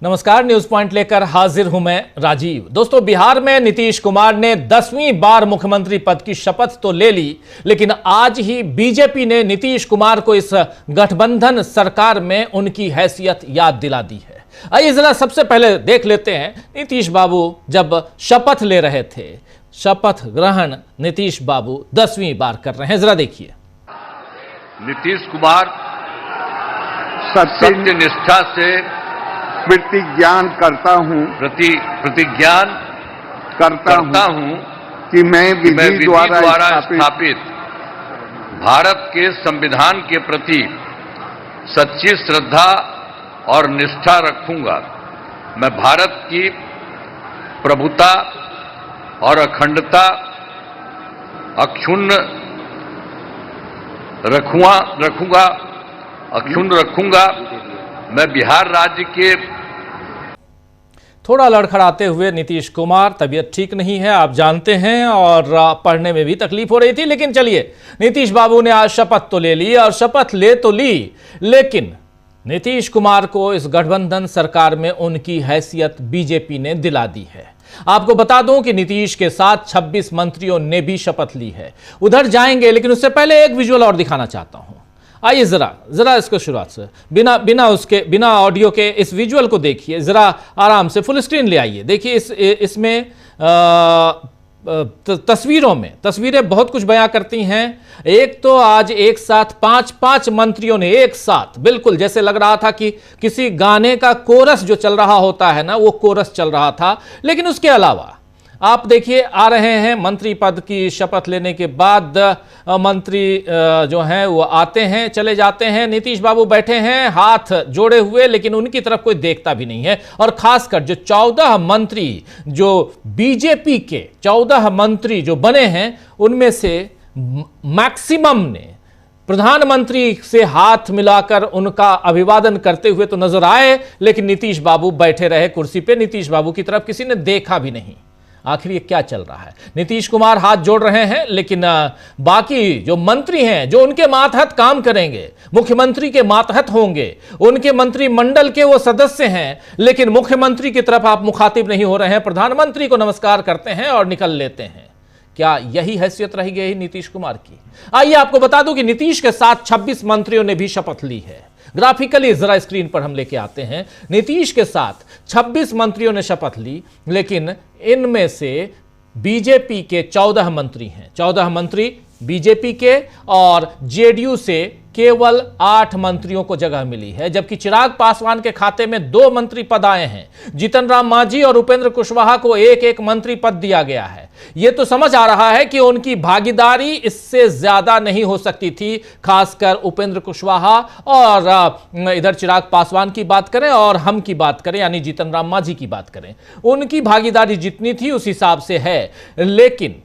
नमस्कार, news point लेकर हाजिर हूं मैं राजीव। दोस्तों, बिहार में नीतीश कुमार ने 10वीं बार मुख्यमंत्री पद की शपथ तो ले ली, लेकिन आज ही बीजेपी ने नीतीश कुमार को इस गठबंधन सरकार में उनकी हैसियत याद दिला दी है। आइए जरा सबसे पहले देख लेते हैं नीतीश बाबू जब शपथ ले रहे थे। शपथ ग्रहण नीतीश बाबू 10वीं बार कर रहे हैं, जरा देखिए। नीतीश कुमार सत्य निष्ठा से प्रतिज्ञान करता हूँ कि मैं विधि द्वारा स्थापित भारत के संविधान के प्रति सच्ची श्रद्धा और निष्ठा रखूंगा। मैं भारत की प्रभुता और अखंडता अक्षुण्ण रखूंगा। मैं बिहार राज्य के थोड़ा लड़खड़ाते हुए नीतीश कुमार, तबीयत ठीक नहीं है आप जानते हैं, और पढ़ने में भी तकलीफ हो रही थी। लेकिन चलिए, नीतीश बाबू ने आज शपथ तो ले ली, और शपथ ले तो ली, लेकिन नीतीश कुमार को इस गठबंधन सरकार में उनकी हैसियत बीजेपी ने दिला दी है। आपको बता दूं कि नीतीश के साथ 26 मंत्रियों ने भी शपथ ली है। उधर जाएंगे, लेकिन उससे पहले एक विजुअल और दिखाना चाहता हूं। आइए जरा इसको शुरुआत से बिना ऑडियो के इस विजुअल को देखिए। जरा आराम से फुल स्क्रीन ले आइए। देखिए इसमें तस्वीरें बहुत कुछ बयां करती हैं। एक तो आज एक साथ पांच मंत्रियों ने एक साथ, बिल्कुल जैसे लग रहा था कि किसी गाने का कोरस जो चल रहा होता है ना, वो कोरस चल रहा था। लेकिन उसके अलावा आप देखिए, आ रहे हैं मंत्री पद की शपथ लेने के बाद मंत्री जो हैं वो आते हैं, चले जाते हैं। नीतीश बाबू बैठे हैं हाथ जोड़े हुए, लेकिन उनकी तरफ कोई देखता भी नहीं है। और खासकर जो 14 मंत्री जो बीजेपी के 14 मंत्री जो बने हैं, उनमें से मैक्सिमम ने प्रधानमंत्री से हाथ मिलाकर उनका अभिवादन करते हुए तो नजर आए, लेकिन नीतीश बाबू बैठे रहे कुर्सी पे। नीतीश बाबू की तरफ किसी ने देखा भी नहीं। आखिर ये क्या चल रहा है? नीतीश कुमार हाथ जोड़ रहे हैं, लेकिन बाकी जो मंत्री हैं, जो उनके मातहत काम करेंगे, मुख्यमंत्री के मातहत होंगे, उनके मंत्रिमंडल के वो सदस्य हैं, लेकिन मुख्यमंत्री की तरफ आप मुखातिब नहीं हो रहे हैं। प्रधानमंत्री को नमस्कार करते हैं और निकल लेते हैं। क्या यही हैसियत रह गई नीतीश कुमार की? आइए आपको बता दूं कि नीतीश के साथ 26 मंत्रियों ने भी शपथ ली है। ग्राफिकली जरा स्क्रीन पर हम लेके आते हैं। नीतीश के साथ 26 मंत्रियों ने शपथ ली, लेकिन इनमें से बीजेपी के 14 मंत्री हैं। 14 मंत्री बीजेपी के, और जेडीयू से केवल 8 मंत्रियों को जगह मिली है। जबकि चिराग पासवान के खाते में 2 मंत्री पद आए हैं। जीतन राम मांझी और उपेंद्र कुशवाहा को एक मंत्री पद दिया गया है। यह तो समझ आ रहा है कि उनकी भागीदारी इससे ज्यादा नहीं हो सकती थी। खासकर उपेंद्र कुशवाहा और इधर चिराग पासवान की बात करें और हम की बात करें, यानी जीतन राम मांझी की बात करें, उनकी भागीदारी जितनी थी उस हिसाब से है। लेकिन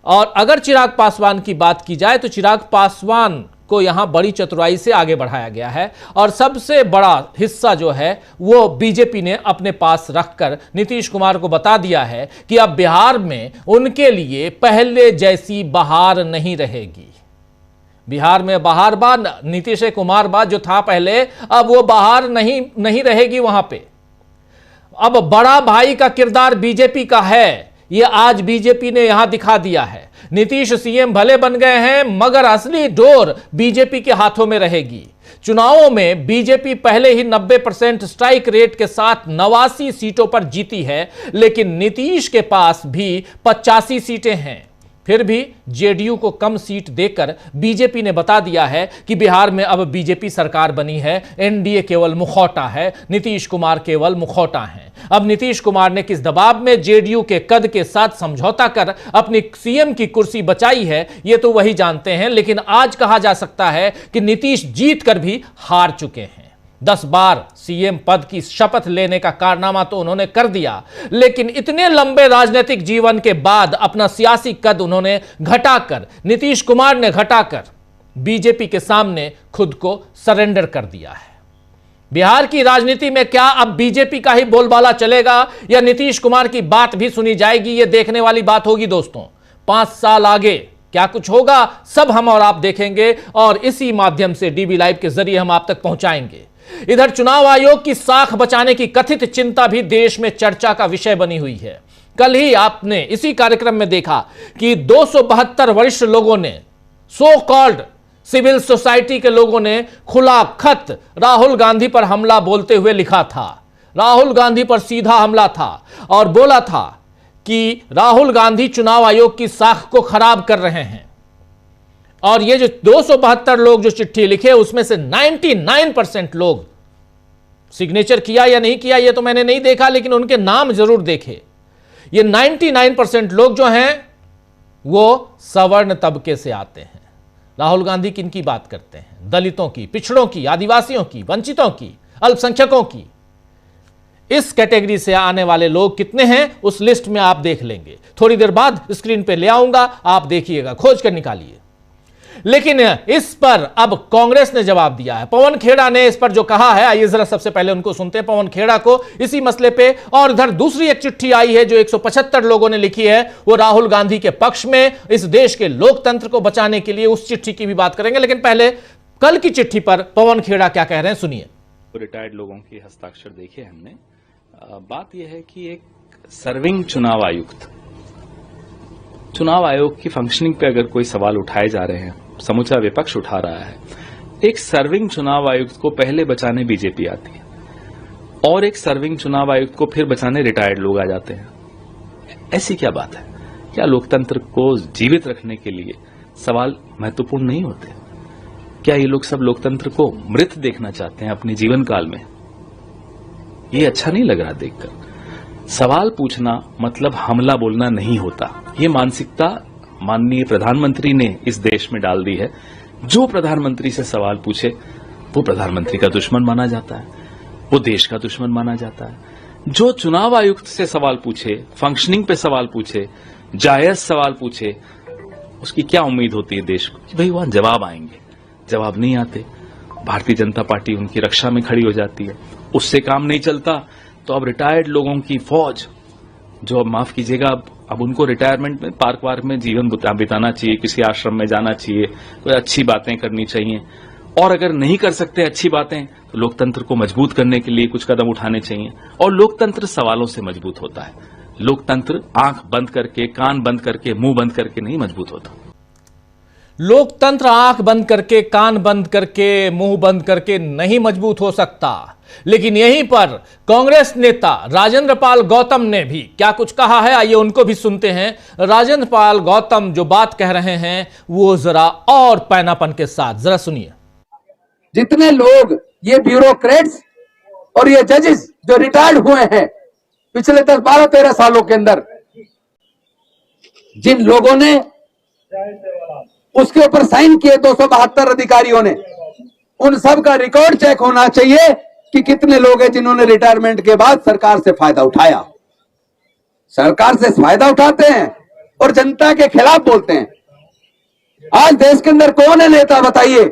और अगर चिराग पासवान की बात की जाए तो चिराग पासवान को यहां बड़ी चतुराई से आगे बढ़ाया गया है, और सबसे बड़ा हिस्सा जो है वो बीजेपी ने अपने पास रखकर नीतीश कुमार को बता दिया है कि अब बिहार में उनके लिए पहले जैसी बहार नहीं रहेगी। बिहार में बहार बाद नीतीश कुमार बाद जो था पहले, अब वो बहार नहीं रहेगी वहां पे। अब बड़ा भाई का किरदार बीजेपी का है, ये आज बीजेपी ने यहां दिखा दिया है। नीतीश सीएम भले बन गए हैं, मगर असली डोर बीजेपी के हाथों में रहेगी। चुनावों में बीजेपी पहले ही 90% स्ट्राइक रेट के साथ 89 सीटों पर जीती है, लेकिन नीतीश के पास भी 85 सीटें हैं। फिर भी जेडीयू को कम सीट देकर बीजेपी ने बता दिया है कि बिहार में अब बीजेपी सरकार बनी है, एनडीए केवल मुखौटा है, नीतीश कुमार केवल मुखौटा हैं। अब नीतीश कुमार ने किस दबाव में जेडीयू के कद के साथ समझौता कर अपनी सीएम की कुर्सी बचाई है, यह तो वही जानते हैं। लेकिन आज कहा जा सकता है कि नीतीश जीत कर भी हार चुके हैं। 10 बार सीएम पद की शपथ लेने का कारनामा तो उन्होंने कर दिया, लेकिन इतने लंबे राजनीतिक जीवन के बाद अपना सियासी कद उन्होंने घटाकर, नीतीश कुमार ने घटाकर बीजेपी के सामने खुद को सरेंडर कर दिया है। बिहार की राजनीति में क्या अब बीजेपी का ही बोलबाला चलेगा या नीतीश कुमार की बात भी सुनी जाएगी? यह देखने वाली बात होगी दोस्तों। 5 साल आगे क्या कुछ होगा, सब हम और आप देखेंगे और इसी माध्यम से डीबी लाइव के जरिए हम आप तक पहुंचाएंगे। इधर चुनाव आयोग की साख बचाने की कथित चिंता भी देश में चर्चा का विषय बनी हुई है। कल ही आपने इसी कार्यक्रम में देखा कि 272 वरिष्ठ लोगों ने, सो कॉल्ड सिविल सोसाइटी के लोगों ने खुला खत राहुल गांधी पर हमला बोलते हुए लिखा था। राहुल गांधी पर सीधा हमला था और बोला था कि राहुल गांधी चुनाव आयोग की साख को खराब कर रहे हैं। और ये जो 272 लोग जो चिट्ठी लिखे उसमें से 99% लोग सिग्नेचर किया या नहीं किया ये तो मैंने नहीं देखा, लेकिन उनके नाम जरूर देखे। ये 99% लोग जो हैं वो सवर्ण तबके से आते हैं। राहुल गांधी किनकी बात करते हैं? दलितों की, पिछड़ों की, आदिवासियों की, वंचितों की, अल्पसंख्यकों की। इस कैटेगरी से आने वाले लोग कितने हैं उस लिस्ट में आप देख लेंगे। थोड़ी देर बाद स्क्रीन पे ले आऊंगा, आप देखिएगा, खोज कर निकालिए। लेकिन इस पर अब कांग्रेस ने जवाब दिया है। पवन खेड़ा ने इस पर जो कहा है, आइए जरा सबसे पहले उनको सुनते हैं, पवन खेड़ा को, इसी मसले पे। और इधर दूसरी एक चिट्ठी आई है जो 175 लोगों ने लिखी है, वो राहुल गांधी के पक्ष में, इस देश के लोकतंत्र को बचाने के लिए। उस चिट्ठी की भी बात करेंगे, लेकिन पहले कल की चिट्ठी पर पवन खेड़ा क्या कह रहे हैं, सुनिए। रिटायर्ड लोगों के हस्ताक्षर देखे हमने। बात यह है कि एक सर्विंग चुनाव आयोग की फंक्शनिंग पे अगर कोई सवाल उठाए जा रहे हैं, समूचा विपक्ष उठा रहा है। एक सर्विंग चुनाव आयुक्त को पहले बचाने बीजेपी आती है और एक सर्विंग चुनाव आयुक्त को फिर बचाने रिटायर्ड लोग आ जाते हैं। ऐसी क्या बात है? क्या लोकतंत्र को जीवित रखने के लिए सवाल महत्वपूर्ण नहीं होते? क्या ये लोग सब लोकतंत्र को मृत देखना चाहते हैं अपने जीवन काल में? ये अच्छा नहीं लग रहा देखकर। सवाल पूछना मतलब हमला बोलना नहीं होता। ये मानसिकता माननीय प्रधानमंत्री ने इस देश में डाल दी है। जो प्रधानमंत्री से सवाल पूछे वो प्रधानमंत्री का दुश्मन माना जाता है, वो देश का दुश्मन माना जाता है। जो चुनाव आयुक्त से सवाल पूछे, फंक्शनिंग पे सवाल पूछे, जायज सवाल पूछे, उसकी क्या उम्मीद होती है देश को कि भाई वहां जवाब आएंगे। जवाब नहीं आते, भारतीय जनता पार्टी उनकी रक्षा में खड़ी हो जाती है। उससे काम नहीं चलता तो अब रिटायर्ड लोगों की फौज, जो अब माफ कीजिएगा, अब उनको रिटायरमेंट में पार्क वार्क में जीवन बिताना चाहिए, किसी आश्रम में जाना चाहिए, कोई अच्छी बातें करनी चाहिए। और अगर नहीं कर सकते अच्छी बातें तो लोकतंत्र को मजबूत करने के लिए कुछ कदम उठाने चाहिए। और लोकतंत्र सवालों से मजबूत होता है। लोकतंत्र आंख बंद करके, कान बंद करके, मुंह बंद करके नहीं मजबूत होता। लोकतंत्र आंख बंद करके, कान बंद करके, मुंह बंद करके नहीं मजबूत हो सकता। लेकिन यहीं पर कांग्रेस नेता राजेंद्र पाल गौतम ने भी क्या कुछ कहा है, आइए उनको भी सुनते हैं। राजेंद्र पाल गौतम जो बात कह रहे हैं वो जरा और पैनापन के साथ जरा सुनिए। जितने लोग ये ब्यूरोक्रेट्स और ये जजेस जो रिटायर्ड हुए हैं पिछले 10, 12, 13 सालों के अंदर, जिन लोगों ने उसके ऊपर साइन किए 272 अधिकारियों ने, उन सब का रिकॉर्ड चेक होना चाहिए कि कितने लोग हैं जिन्होंने रिटायरमेंट के बाद सरकार से फायदा उठाया। सरकार से फायदा उठाते हैं और जनता के खिलाफ बोलते हैं। आज देश के अंदर कौन है नेता बताइए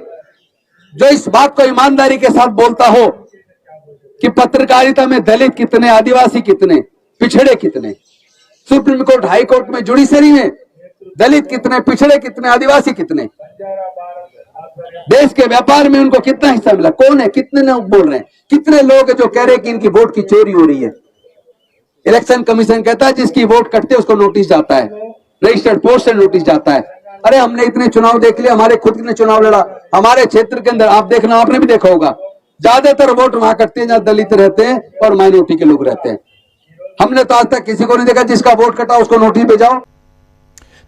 जो इस बात को ईमानदारी के साथ बोलता हो कि पत्रकारिता में दलित कितने, आदिवासी कितने, पिछड़े कितने, सुप्रीम कोर्ट, हाई कोर्ट में, जुडिशरी में दलित कितने, पिछड़े कितने, आदिवासी कितने, देश के व्यापार में उनको कितना हिस्सा मिला, कौन है, कितने लोग बोल रहे हैं, कितने लोग हैं जो कह रहे हैं कि इनकी वोट की चोरी हो रही है। इलेक्शन कमीशन कहता है जिसकी वोट कटते उसको नोटिस जाता है, रजिस्टर्ड पोस्ट से नोटिस जाता है। अरे हमने इतने चुनाव देख लिया, हमारे खुद ने चुनाव लड़ा, हमारे क्षेत्र के अंदर आप देखना, आपने भी देखा होगा, ज्यादातर वोट वहां कटते हैं जहां दलित रहते हैं और माइनॉरिटी के लोग रहते हैं। हमने तो आज तक किसी को नहीं देखा जिसका वोट कटा उसको नोटिस भेजाओ।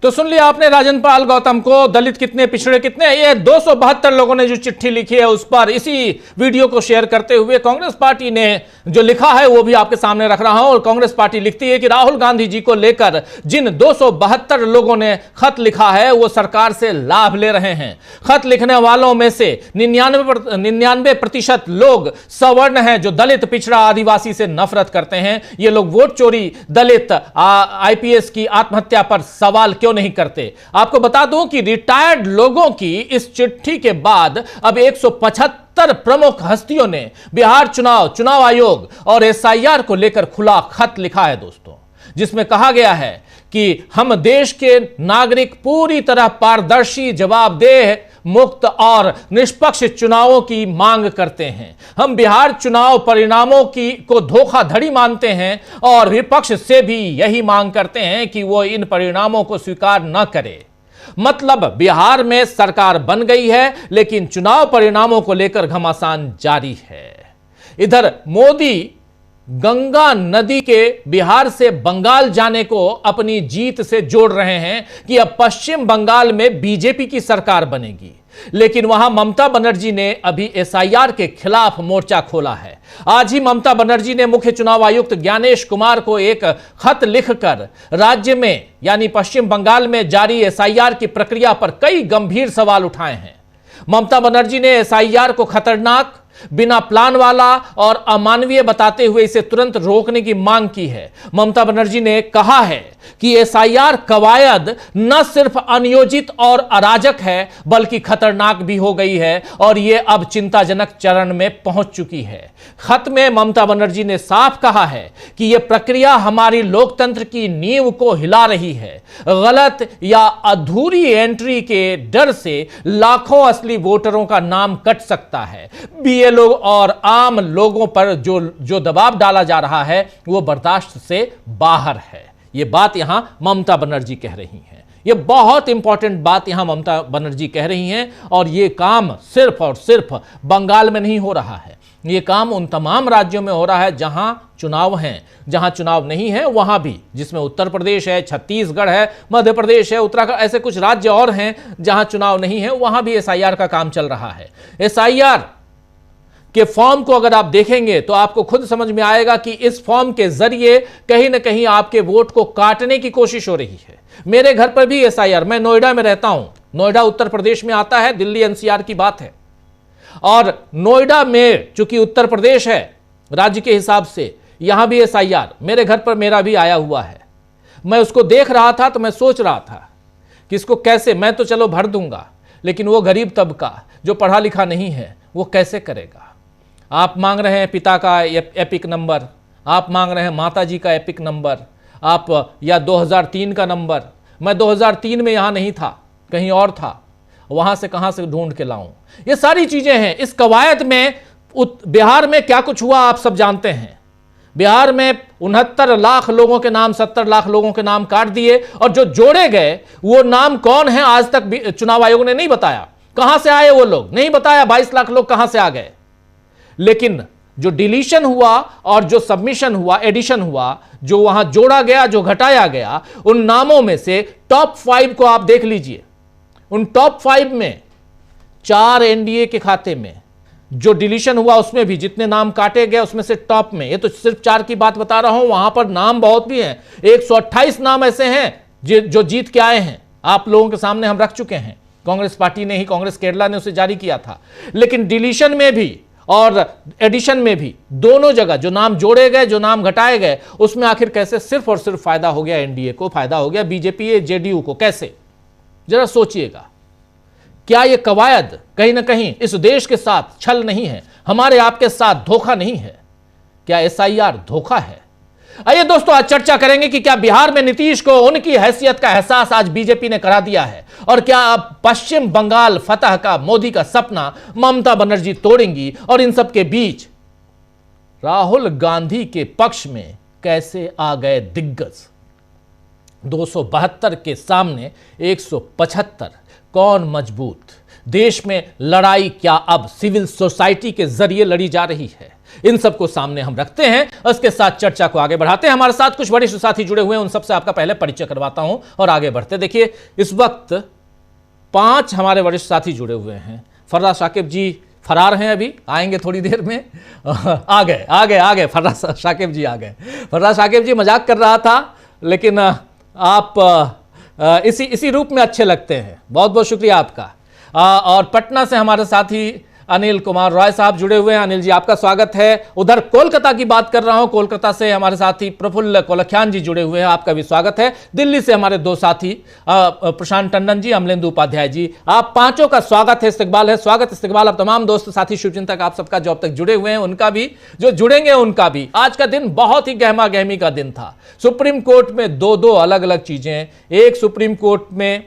तो सुन लिया आपने राजेंद्र पाल गौतम को, दलित कितने, पिछड़े कितने। ये 272 लोगों ने जो चिट्ठी लिखी है उस पर इसी वीडियो को शेयर करते हुए कांग्रेस पार्टी ने जो लिखा है वो भी आपके सामने रख रहा हूं। और कांग्रेस पार्टी लिखती है कि राहुल गांधी जी को लेकर जिन 272 लोगों ने खत लिखा है वो सरकार से लाभ ले रहे हैं। खत लिखने वालों में से 99% लोग सवर्ण हैं जो दलित, पिछड़ा, आदिवासी से नफरत करते हैं। ये लोग वोट चोरी, दलित, आईपीएस की आत्महत्या पर सवाल क्यों नहीं करते। आपको बता दूं कि रिटायर्ड लोगों की इस चिट्ठी के बाद अब 175 प्रमुख हस्तियों ने बिहार चुनाव आयोग और एसआईआर को लेकर खुला खत लिखा है दोस्तों, जिसमें कहा गया है कि हम देश के नागरिक पूरी तरह पारदर्शी, जवाबदेह, मुक्त और निष्पक्ष चुनावों की मांग करते हैं। हम बिहार चुनाव परिणामों को धोखाधड़ी मानते हैं और विपक्ष से भी यही मांग करते हैं कि वो इन परिणामों को स्वीकार न करे। मतलब बिहार में सरकार बन गई है, लेकिन चुनाव परिणामों को लेकर घमासान जारी है। इधर मोदी गंगा नदी के बिहार से बंगाल जाने को अपनी जीत से जोड़ रहे हैं कि अब पश्चिम बंगाल में बीजेपी की सरकार बनेगी। लेकिन वहां ममता बनर्जी ने अभी एसआईआर के खिलाफ मोर्चा खोला है। आज ही ममता बनर्जी ने मुख्य चुनाव आयुक्त ज्ञानेश कुमार को एक खत लिखकर राज्य में यानी पश्चिम बंगाल में जारी एसआईआर की प्रक्रिया पर कई गंभीर सवाल उठाए हैं। ममता बनर्जी ने एसआईआर को खतरनाक, बिना प्लान वाला और अमानवीय बताते हुए इसे तुरंत रोकने की मांग की है। ममता बनर्जी ने कहा है कि एसआईआर कवायद न सिर्फ अनियोजित और अराजक है, बल्कि खतरनाक भी हो गई है और यह अब चिंताजनक चरण में पहुंच चुकी है। खत में ममता बनर्जी ने साफ कहा है कि यह प्रक्रिया हमारी लोकतंत्र की नींव को हिला रही है। गलत या अधूरी एंट्री के डर से लाखों असली वोटरों का नाम कट सकता है। बीएलओ और आम लोगों पर जो दबाव डाला जा रहा है वो बर्दाश्त से बाहर है। ये बात यहां ममता बनर्जी कह रही हैं। ये बहुत इंपॉर्टेंट बात यहां ममता बनर्जी कह रही हैं और ये काम सिर्फ और सिर्फ बंगाल में नहीं हो रहा है। ये काम उन तमाम राज्यों में हो रहा है जहां चुनाव हैं। जहां चुनाव नहीं है वहां भी, जिसमें उत्तर प्रदेश है, छत्तीसगढ़ है, मध्य प्रदेश है, उत्तराखंड, ऐसे कुछ राज्य और हैं जहां चुनाव नहीं है, वहां भी एसआईआर का काम चल रहा है। एसआईआर के फॉर्म को अगर आप देखेंगे तो आपको खुद समझ में आएगा कि इस फॉर्म के जरिए कहीं ना कहीं आपके वोट को काटने की कोशिश हो रही है। मेरे घर पर भी एसआईआर, मैं नोएडा में रहता हूं, नोएडा उत्तर प्रदेश में आता है, दिल्ली एनसीआर की बात है। और नोएडा में चूंकि उत्तर प्रदेश है राज्य के हिसाब से, यहां भी एसआईआर मेरे घर पर मेरा भी आया हुआ है। मैं उसको देख रहा था तो मैं सोच रहा था कि इसको कैसे, मैं तो चलो भर दूंगा, लेकिन वो गरीब तबका जो पढ़ा लिखा नहीं है वो कैसे करेगा। आप मांग रहे हैं पिता का एपिक नंबर, आप मांग रहे हैं माता जी का एपिक नंबर, आप या 2003 का नंबर। मैं 2003 में यहां नहीं था, कहीं और था, वहां से कहां से ढूंढ के लाऊं। ये सारी चीजें हैं इस कवायद में। बिहार में क्या कुछ हुआ आप सब जानते हैं। बिहार में 69 लाख लोगों के नाम, 70 लाख लोगों के नाम काट दिए और जो जोड़े गए वो नाम कौन है आज तक चुनाव आयोग ने नहीं बताया। कहां से आए वो लोग नहीं बताया। 22 लाख लोग कहां से आ गए। लेकिन जो डिलीशन हुआ और जो सबमिशन हुआ, एडिशन हुआ, जो वहां जोड़ा गया, जो घटाया गया, उन नामों में से टॉप 5 को आप देख लीजिए। उन टॉप 5 में 4 एनडीए के खाते में, जो डिलीशन हुआ उसमें भी जितने नाम काटे गए उसमें से टॉप में, ये तो सिर्फ 4 की बात बता रहा हूं, वहां पर नाम बहुत भी हैं। 128 नाम ऐसे हैं जो जीत के आए हैं, आप लोगों के सामने हम रख चुके हैं। कांग्रेस पार्टी ने ही, कांग्रेस केरला ने उसे जारी किया था। लेकिन डिलीशन में भी और एडिशन में भी, दोनों जगह जो नाम जोड़े गए, जो नाम घटाए गए, उसमें आखिर कैसे सिर्फ और सिर्फ फायदा हो गया एनडीए को, फायदा हो गया बीजेपी जेडीयू को। कैसे, जरा सोचिएगा। क्या यह कवायद कहीं ना कहीं इस देश के साथ छल नहीं है, हमारे आपके साथ धोखा नहीं है? क्या एसआईआर धोखा है? आइए दोस्तों, आज चर्चा करेंगे कि क्या बिहार में नीतीश को उनकी हैसियत का एहसास आज बीजेपी ने करा दिया है, और क्या अब पश्चिम बंगाल फतह का मोदी का सपना ममता बनर्जी तोड़ेंगी, और इन सब के बीच राहुल गांधी के पक्ष में कैसे आ गए दिग्गज। 272 के सामने 175, कौन मजबूत? देश में लड़ाई क्या अब सिविल सोसाइटी के जरिए लड़ी जा रही है? इन सबको सामने हम रखते हैं, उसके साथ चर्चा को आगे बढ़ाते हैं। हमारे साथ कुछ वरिष्ठ साथी जुड़े हुए हैं, उन सबसे आपका पहले परिचय करवाता हूं और आगे बढ़ते। देखिए, इस वक्त 5 हमारे वरिष्ठ साथी जुड़े हुए हैं। फर्राज शाकिब जी फरार हैं, अभी आएंगे थोड़ी देर में। आ गए फर्राज शाकिब जी आ गए। फर्राज शाकिब जी, मजाक कर रहा था, लेकिन आप इसी रूप में अच्छे लगते हैं। बहुत बहुत शुक्रिया आपका। और पटना से हमारे साथी अनिल कुमार रॉय साहब जुड़े हुए हैं। अनिल जी, आपका स्वागत है। उधर कोलकाता की बात कर रहा हूं, कोलकाता से हमारे साथी प्रफुल्ल कोलख्यान जी जुड़े हुए हैं, आपका भी स्वागत है। दिल्ली से हमारे दो साथी प्रशांत टंडन जी, अमलेंदु उपाध्याय जी, आप पांचों का स्वागत है, इस्तकबाल है, स्वागत इस्तकबाल। अब तमाम दोस्त साथी शुभचिंतक आप सबका जो अब तक जुड़े हुए हैं उनका भी, जो जुड़ेंगे उनका भी। आज का दिन बहुत ही गहमा गहमी का दिन था। सुप्रीम कोर्ट में दो अलग अलग चीजें। एक, सुप्रीम कोर्ट में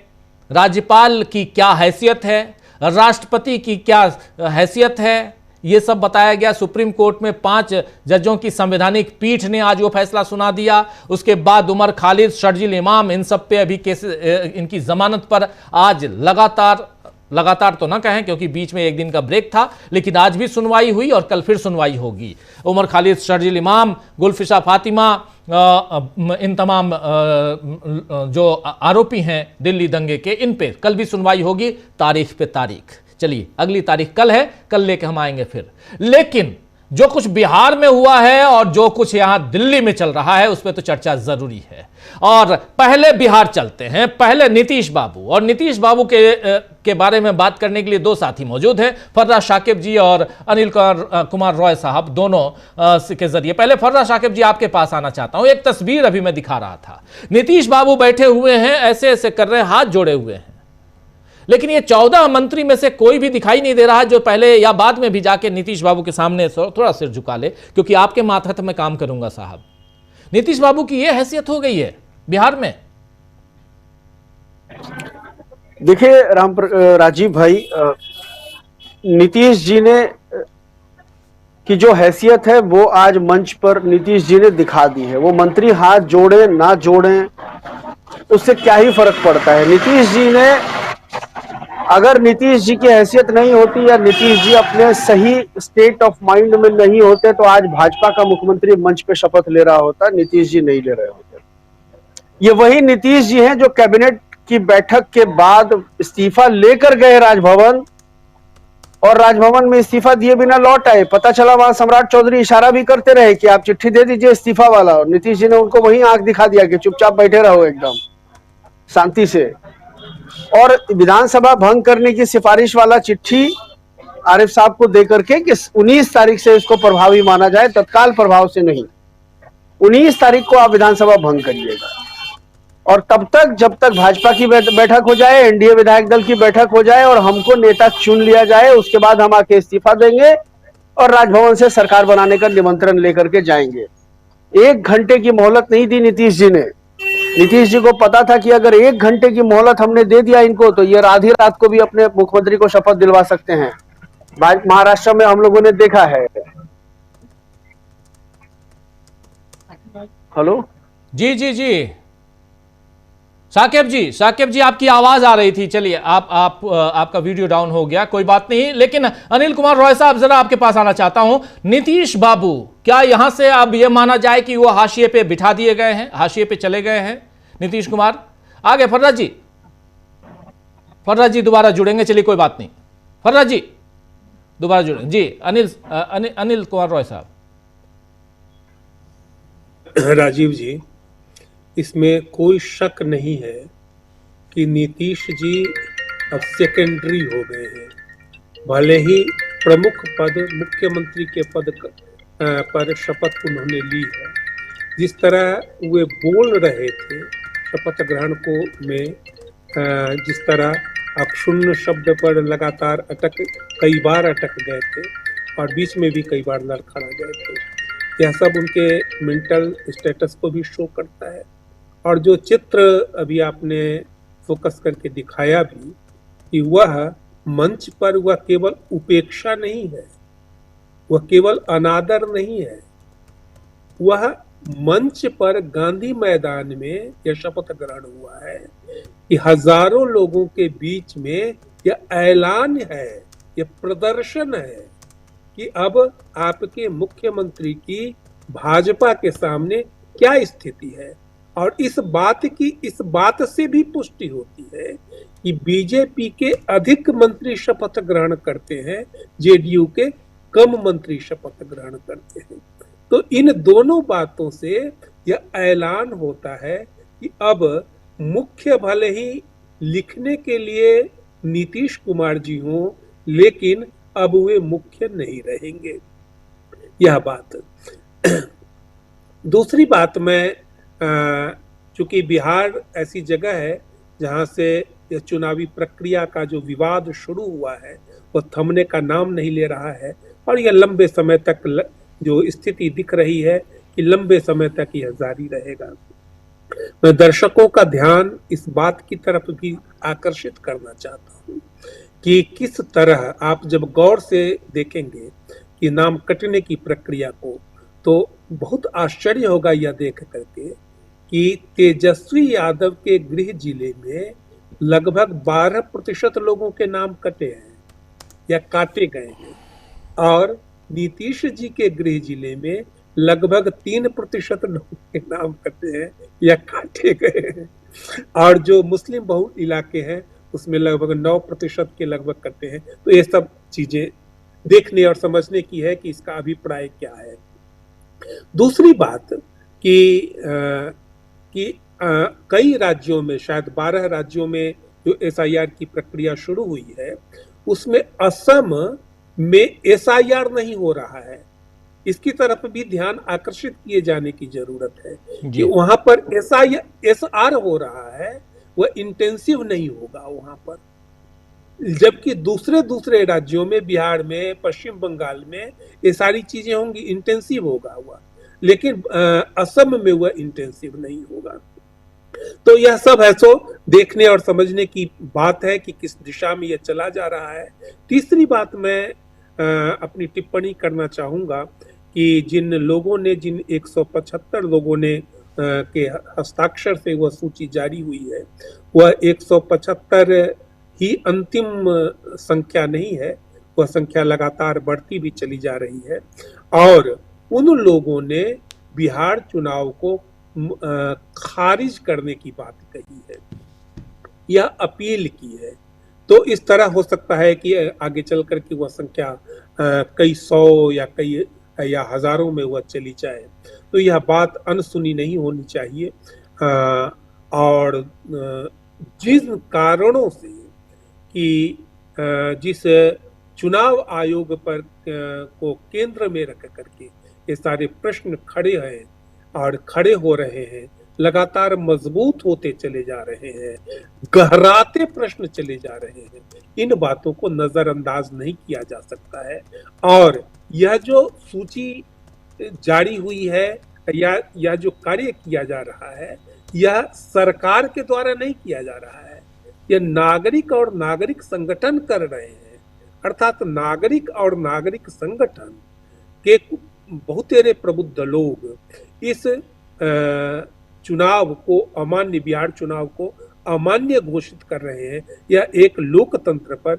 राज्यपाल की क्या हैसियत है, राष्ट्रपति की क्या हैसियत है, यह सब बताया गया। सुप्रीम कोर्ट में 5 जजों की संवैधानिक पीठ ने आज वो फैसला सुना दिया। उसके बाद उमर खालिद, शर्जील इमाम, इन सब पे अभी केस, इनकी जमानत पर आज लगातार तो ना कहें क्योंकि बीच में एक दिन का ब्रेक था, लेकिन आज भी सुनवाई हुई और कल फिर सुनवाई होगी। उमर खालिद, शर्जील इमाम, गुलफिशा फातिमा, इन तमाम जो आरोपी हैं दिल्ली दंगे के, इन पे कल भी सुनवाई होगी, तारीख पे तारीख। चलिए, अगली तारीख कल है, कल लेके हम आएंगे फिर। लेकिन जो कुछ बिहार में हुआ है और जो कुछ यहां दिल्ली में चल रहा है उस पर तो चर्चा जरूरी है। और पहले बिहार चलते हैं, पहले नीतीश बाबू। और नीतीश बाबू के बारे में बात करने के लिए दो साथी मौजूद हैं, फर्राज शाकिब जी और अनिल कुमार रॉय साहब, दोनों के जरिए। पहले फर्राज शाकिब जी, आपके पास आना चाहता हूं। एक तस्वीर अभी मैं दिखा रहा था, नीतीश बाबू बैठे हुए हैं, ऐसे ऐसे कर रहे हैं, हाथ जोड़े हुए हैं, लेकिन ये 14 मंत्री में से कोई भी दिखाई नहीं दे रहा है जो पहले या बाद में भी जाके नीतीश बाबू के सामने थोड़ा सिर झुका ले, क्योंकि आपके मातहत में काम करूंगा साहब। नीतीश बाबू की ये हैसियत हो गई है बिहार में। देखिए राजीव भाई, नीतीश जी ने की जो हैसियत है वो आज मंच पर नीतीश जी ने दिखा दी है। वो मंत्री हाथ जोड़े ना जोड़े उससे क्या ही फर्क पड़ता है। नीतीश जी ने, अगर नीतीश जी की हैसियत नहीं होती या नीतीश जी अपने सही स्टेट ऑफ माइंड में नहीं होते तो आज भाजपा का मुख्यमंत्री मंच पे शपथ ले रहा होता। नीतीश जी नहीं ले रहे होते। ये वही नीतीश जी हैं जो कैबिनेट की बैठक के बाद इस्तीफा लेकर गए राजभवन, और राजभवन में इस्तीफा दिए बिना लौट आए। पता चला वहां सम्राट चौधरी इशारा भी करते रहे कि आप चिट्ठी दे दीजिए इस्तीफा वाला, और नीतीश जी ने उनको वहीं आंख दिखा दिया कि चुपचाप बैठे रहो एकदम शांति से। और विधानसभा भंग करने की सिफारिश वाला चिट्ठी आरिफ साहब को देकर के कि 19 तारीख से इसको प्रभावी माना जाए, तत्काल प्रभाव से नहीं, 19 तारीख को आप विधानसभा भंग करिएगा। और तब तक, जब तक भाजपा की बैठक हो जाए, एनडीए विधायक दल की बैठक हो जाए और हमको नेता चुन लिया जाए, उसके बाद हम आके इस्तीफा देंगे और राजभवन से सरकार बनाने का निमंत्रण लेकर के जाएंगे। 1 घंटे की मोहलत नहीं दी नीतीश जी ने। नीतीश जी को पता था कि अगर 1 घंटे की मोहलत हमने दे दिया इनको तो ये आधी रात को भी अपने मुख्यमंत्री को शपथ दिलवा सकते हैं। महाराष्ट्र में हम लोगों ने देखा है। हेलो जी जी जी, साकिब जी आपकी आवाज आ रही थी। चलिए, आपका वीडियो डाउन हो गया, कोई बात नहीं। लेकिन अनिल कुमार रॉय साहब, जरा आपके पास आना चाहता हूं। नीतीश बाबू, क्या यहां से अब यह माना जाए कि वो हाशिए पे बिठा दिए गए हैं, हाशिए पे चले गए हैं नीतीश कुमार? आगे फर्राज जी दोबारा जुड़ेंगे, चलिए कोई बात नहीं, फर्राज जी दोबारा जुड़ेंगे जी। अनिल कुमार रॉय साहब। राजीव जी, इसमें कोई शक नहीं है कि नीतीश जी अब सेकेंडरी हो गए हैं। भले ही प्रमुख पद, मुख्यमंत्री के पद पर शपथ उन्होंने ली है, जिस तरह वे बोल रहे थे शपथ ग्रहण को में, जिस तरह अक्षुण्ण शब्द पर लगातार कई बार अटक गए थे और बीच में भी कई बार लड़खड़ा गए थे, यह सब उनके मेंटल स्टेटस को भी शो करता है। और जो चित्र अभी आपने फोकस करके दिखाया भी कि वह मंच पर वह केवल उपेक्षा नहीं है, वह केवल अनादर नहीं है, वह मंच पर गांधी मैदान में यह शपथ ग्रहण हुआ है कि हजारों लोगों के बीच में यह ऐलान है, यह प्रदर्शन है कि अब आपके मुख्यमंत्री की भाजपा के सामने क्या स्थिति है। और इस बात से भी पुष्टि होती है कि बीजेपी के अधिक मंत्री शपथ ग्रहण करते हैं, जेडीयू के कम मंत्री शपथ ग्रहण करते हैं। तो इन दोनों बातों से यह ऐलान होता है कि अब मुख्य भले ही लिखने के लिए नीतीश कुमार जी हों, लेकिन अब वे मुख्य नहीं रहेंगे। यह बात। दूसरी बात, मैं चूंकि बिहार ऐसी जगह है जहां से यह चुनावी प्रक्रिया का जो विवाद शुरू हुआ है वो थमने का नाम नहीं ले रहा है, और यह लंबे समय तक जो स्थिति दिख रही है कि लंबे समय तक यह जारी रहेगा। मैं दर्शकों का ध्यान इस बात की तरफ भी आकर्षित करना चाहता हूं कि किस तरह आप जब गौर से देखेंगे कि नाम कटने की प्रक्रिया को, तो बहुत आश्चर्य होगा यह देख करके कि तेजस्वी यादव के गृह जिले में लगभग 12% लोगों के नाम कटे हैं या काटे गए हैं, और नीतीश जी के गृह जिले में लगभग 3% लोगों के नाम कटे हैं या काटे गए हैं, और जो मुस्लिम बहुल इलाके हैं उसमें लगभग 9% के लगभग कटे हैं। तो ये सब चीजें देखने और समझने की है कि इसका अभिप्राय क्या है। दूसरी बात कि कई राज्यों में, शायद 12 राज्यों में जो SIR की प्रक्रिया शुरू हुई है, उसमें असम में SIR नहीं हो रहा है। इसकी तरफ भी ध्यान आकर्षित किए जाने की जरूरत है कि वहां पर SR हो रहा है, वह इंटेंसिव नहीं होगा वहां पर, जबकि दूसरे राज्यों में, बिहार में, पश्चिम बंगाल में ये सारी चीजें होंगी, इंटेंसिव होगा वह, लेकिन असम में वह इंटेंसिव नहीं होगा। तो यह सब है सो देखने और समझने की बात है कि किस दिशा में यह चला जा रहा है। तीसरी बात, मैं अपनी टिप्पणी करना चाहूंगा कि जिन 175 लोगों ने के हस्ताक्षर से वह सूची जारी हुई है, वह 175 ही अंतिम संख्या नहीं है, वह संख्या लगातार बढ़ती भी चली जा रही है, और उन लोगों ने बिहार चुनाव को खारिज करने की बात कही है, यह अपील की है। तो इस तरह हो सकता है कि आगे चल कर के वह संख्या कई सौ या हजारों में वह चली जाए। तो यह बात अनसुनी नहीं होनी चाहिए, और जिन कारणों से कि जिस चुनाव आयोग पर को केंद्र में रख करके ये सारे प्रश्न खड़े हैं और खड़े हो रहे हैं, लगातार मजबूत होते चले जा रहे हैं, गहराते प्रश्न चले जा रहे हैं, इन बातों को नजरअंदाज नहीं किया जा सकता है। और यह जो सूची जारी हुई है या जो कार्य किया जा रहा है, यह सरकार के द्वारा नहीं किया जा रहा है, यह नागरिक और नागरिक संगठन कर रहे हैं। अर्थात नागरिक और नागरिक संगठन के बहुतेरे प्रबुद्ध लोग इस चुनाव को अमान्य, बिहार चुनाव को अमान्य घोषित कर रहे हैं। यह एक लोकतंत्र पर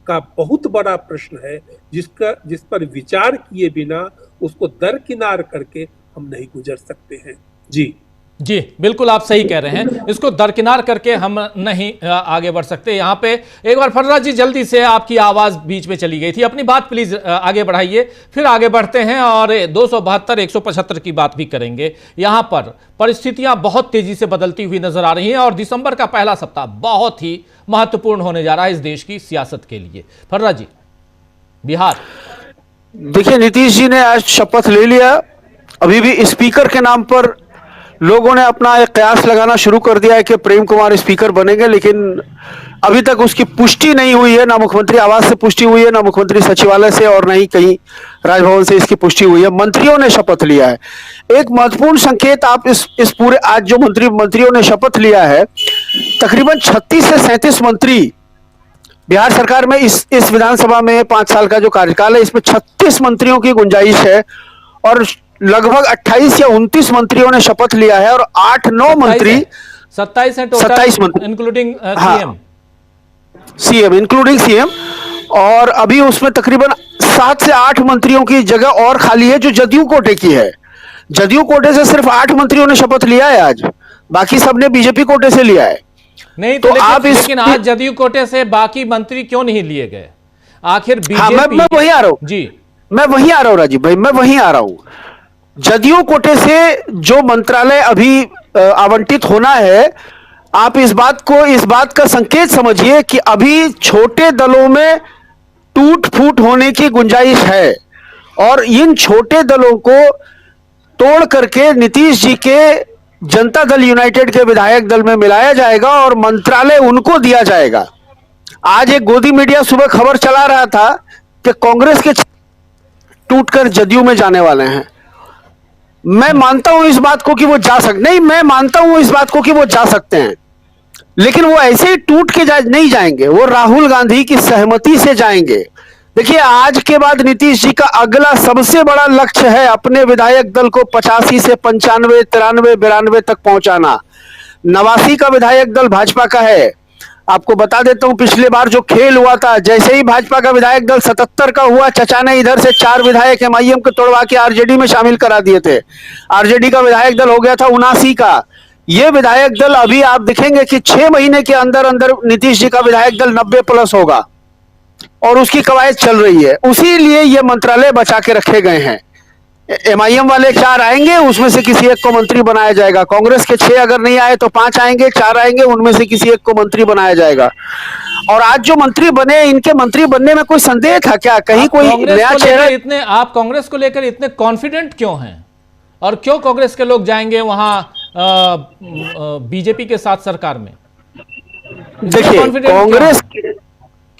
का बहुत बड़ा प्रश्न है, जिस पर विचार किए बिना उसको दरकिनार करके हम नहीं गुजर सकते हैं। जी बिल्कुल आप सही कह रहे हैं, इसको दरकिनार करके हम नहीं आगे बढ़ सकते। यहाँ पे एक बार फर्राज जी, जल्दी से आपकी आवाज बीच में चली गई थी, अपनी बात प्लीज आगे बढ़ाइए, फिर आगे बढ़ते हैं और 272, 175 की बात भी करेंगे। यहाँ पर परिस्थितियां बहुत तेजी से बदलती हुई नजर आ रही हैं और दिसंबर का पहला सप्ताह बहुत ही महत्वपूर्ण होने जा रहा है इस देश की सियासत के लिए। फर्राज जी, बिहार। देखिए, नीतीश जी ने आज शपथ ले लिया। अभी भी स्पीकर के नाम पर लोगों ने अपना एक कयास लगाना शुरू कर दिया है कि प्रेम कुमार स्पीकर बनेंगे, लेकिन अभी तक उसकी पुष्टि नहीं हुई है। ना मुख्यमंत्री आवास से पुष्टि हुई है, ना मुख्यमंत्री सचिवालय से, और नहीं कहीं राजभवन से इसकी पुष्टि हुई है। मंत्रियों ने शपथ लिया है। एक महत्वपूर्ण संकेत आप इस पूरे आज जो मंत्रियों ने शपथ लिया है, तकरीबन 36 से 37 मंत्री बिहार सरकार में इस विधानसभा में 5 साल का जो कार्यकाल है, इसमें 36 मंत्रियों की गुंजाइश है, और लगभग 28 या 29 मंत्रियों ने शपथ लिया है, और 8-9 मंत्री 27 है टोटल, 27 मंत्री इंक्लूडिंग सीएम इंक्लूडिंग सीएम, और अभी उसमें तकरीबन 7 से 8 मंत्रियों की जगह और खाली है जो जदयू कोटे की है। जदयू कोटे से सिर्फ 8 मंत्रियों ने शपथ लिया है आज, बाकी सबने बीजेपी कोटे से लिया है। नहीं तो लेकिन आज जदयू कोटे से बाकी मंत्री क्यों नहीं लिए गए आखिर? बीजेपी मैं वहीं आ रहा हूं जी, मैं वहीं आ रहा हूं राजीव भाई, मैं वहीं आ रहा हूं। जदयू कोटे से जो मंत्रालय अभी आवंटित होना है, आप इस बात का संकेत समझिए कि अभी छोटे दलों में टूट फूट होने की गुंजाइश है और इन छोटे दलों को तोड़ करके नीतीश जी के जनता दल यूनाइटेड के विधायक दल में मिलाया जाएगा और मंत्रालय उनको दिया जाएगा। आज एक गोदी मीडिया सुबह खबर चला रहा था कि कांग्रेस के टूटकर जदयू में जाने वाले हैं। मैं मानता हूं इस बात को कि वो मैं मानता हूं इस बात को कि वो जा सकते हैं, लेकिन वो ऐसे ही टूट के नहीं जाएंगे, वो राहुल गांधी की सहमति से जाएंगे। देखिए, आज के बाद नीतीश जी का अगला सबसे बड़ा लक्ष्य है अपने विधायक दल को 85 से 95, 93, 92 तक पहुंचाना। 89 का विधायक दल भाजपा का है। आपको बता देता हूं, पिछले बार जो खेल हुआ था, जैसे ही भाजपा का विधायक दल 77 का हुआ, चचा ने इधर से 4 विधायक एमआईएम को तोड़वा के आरजेडी में शामिल करा दिए थे। आरजेडी का विधायक दल हो गया था 79 का। ये विधायक दल अभी आप देखेंगे कि 6 महीने के अंदर अंदर नीतीश जी का विधायक दल 90+ होगा और उसकी कवायद चल रही है। उसी लिए ये मंत्रालय बचा के रखे गए हैं। एमआईएम वाले 4 आएंगे, उसमें से किसी एक को मंत्री बनाया जाएगा। कांग्रेस के 6 अगर नहीं आए तो 5 आएंगे, 4 आएंगे, उनमें से किसी एक को मंत्री बनाया जाएगा। और आज जो मंत्री बने, इनके मंत्री बनने में कोई संदेह था क्या? कहीं कोई नया चेहरा? आप कांग्रेस को लेकर इतने कॉन्फिडेंट क्यों हैं और क्यों कांग्रेस के लोग जाएंगे वहां बीजेपी के साथ सरकार में? देखिए, कांग्रेस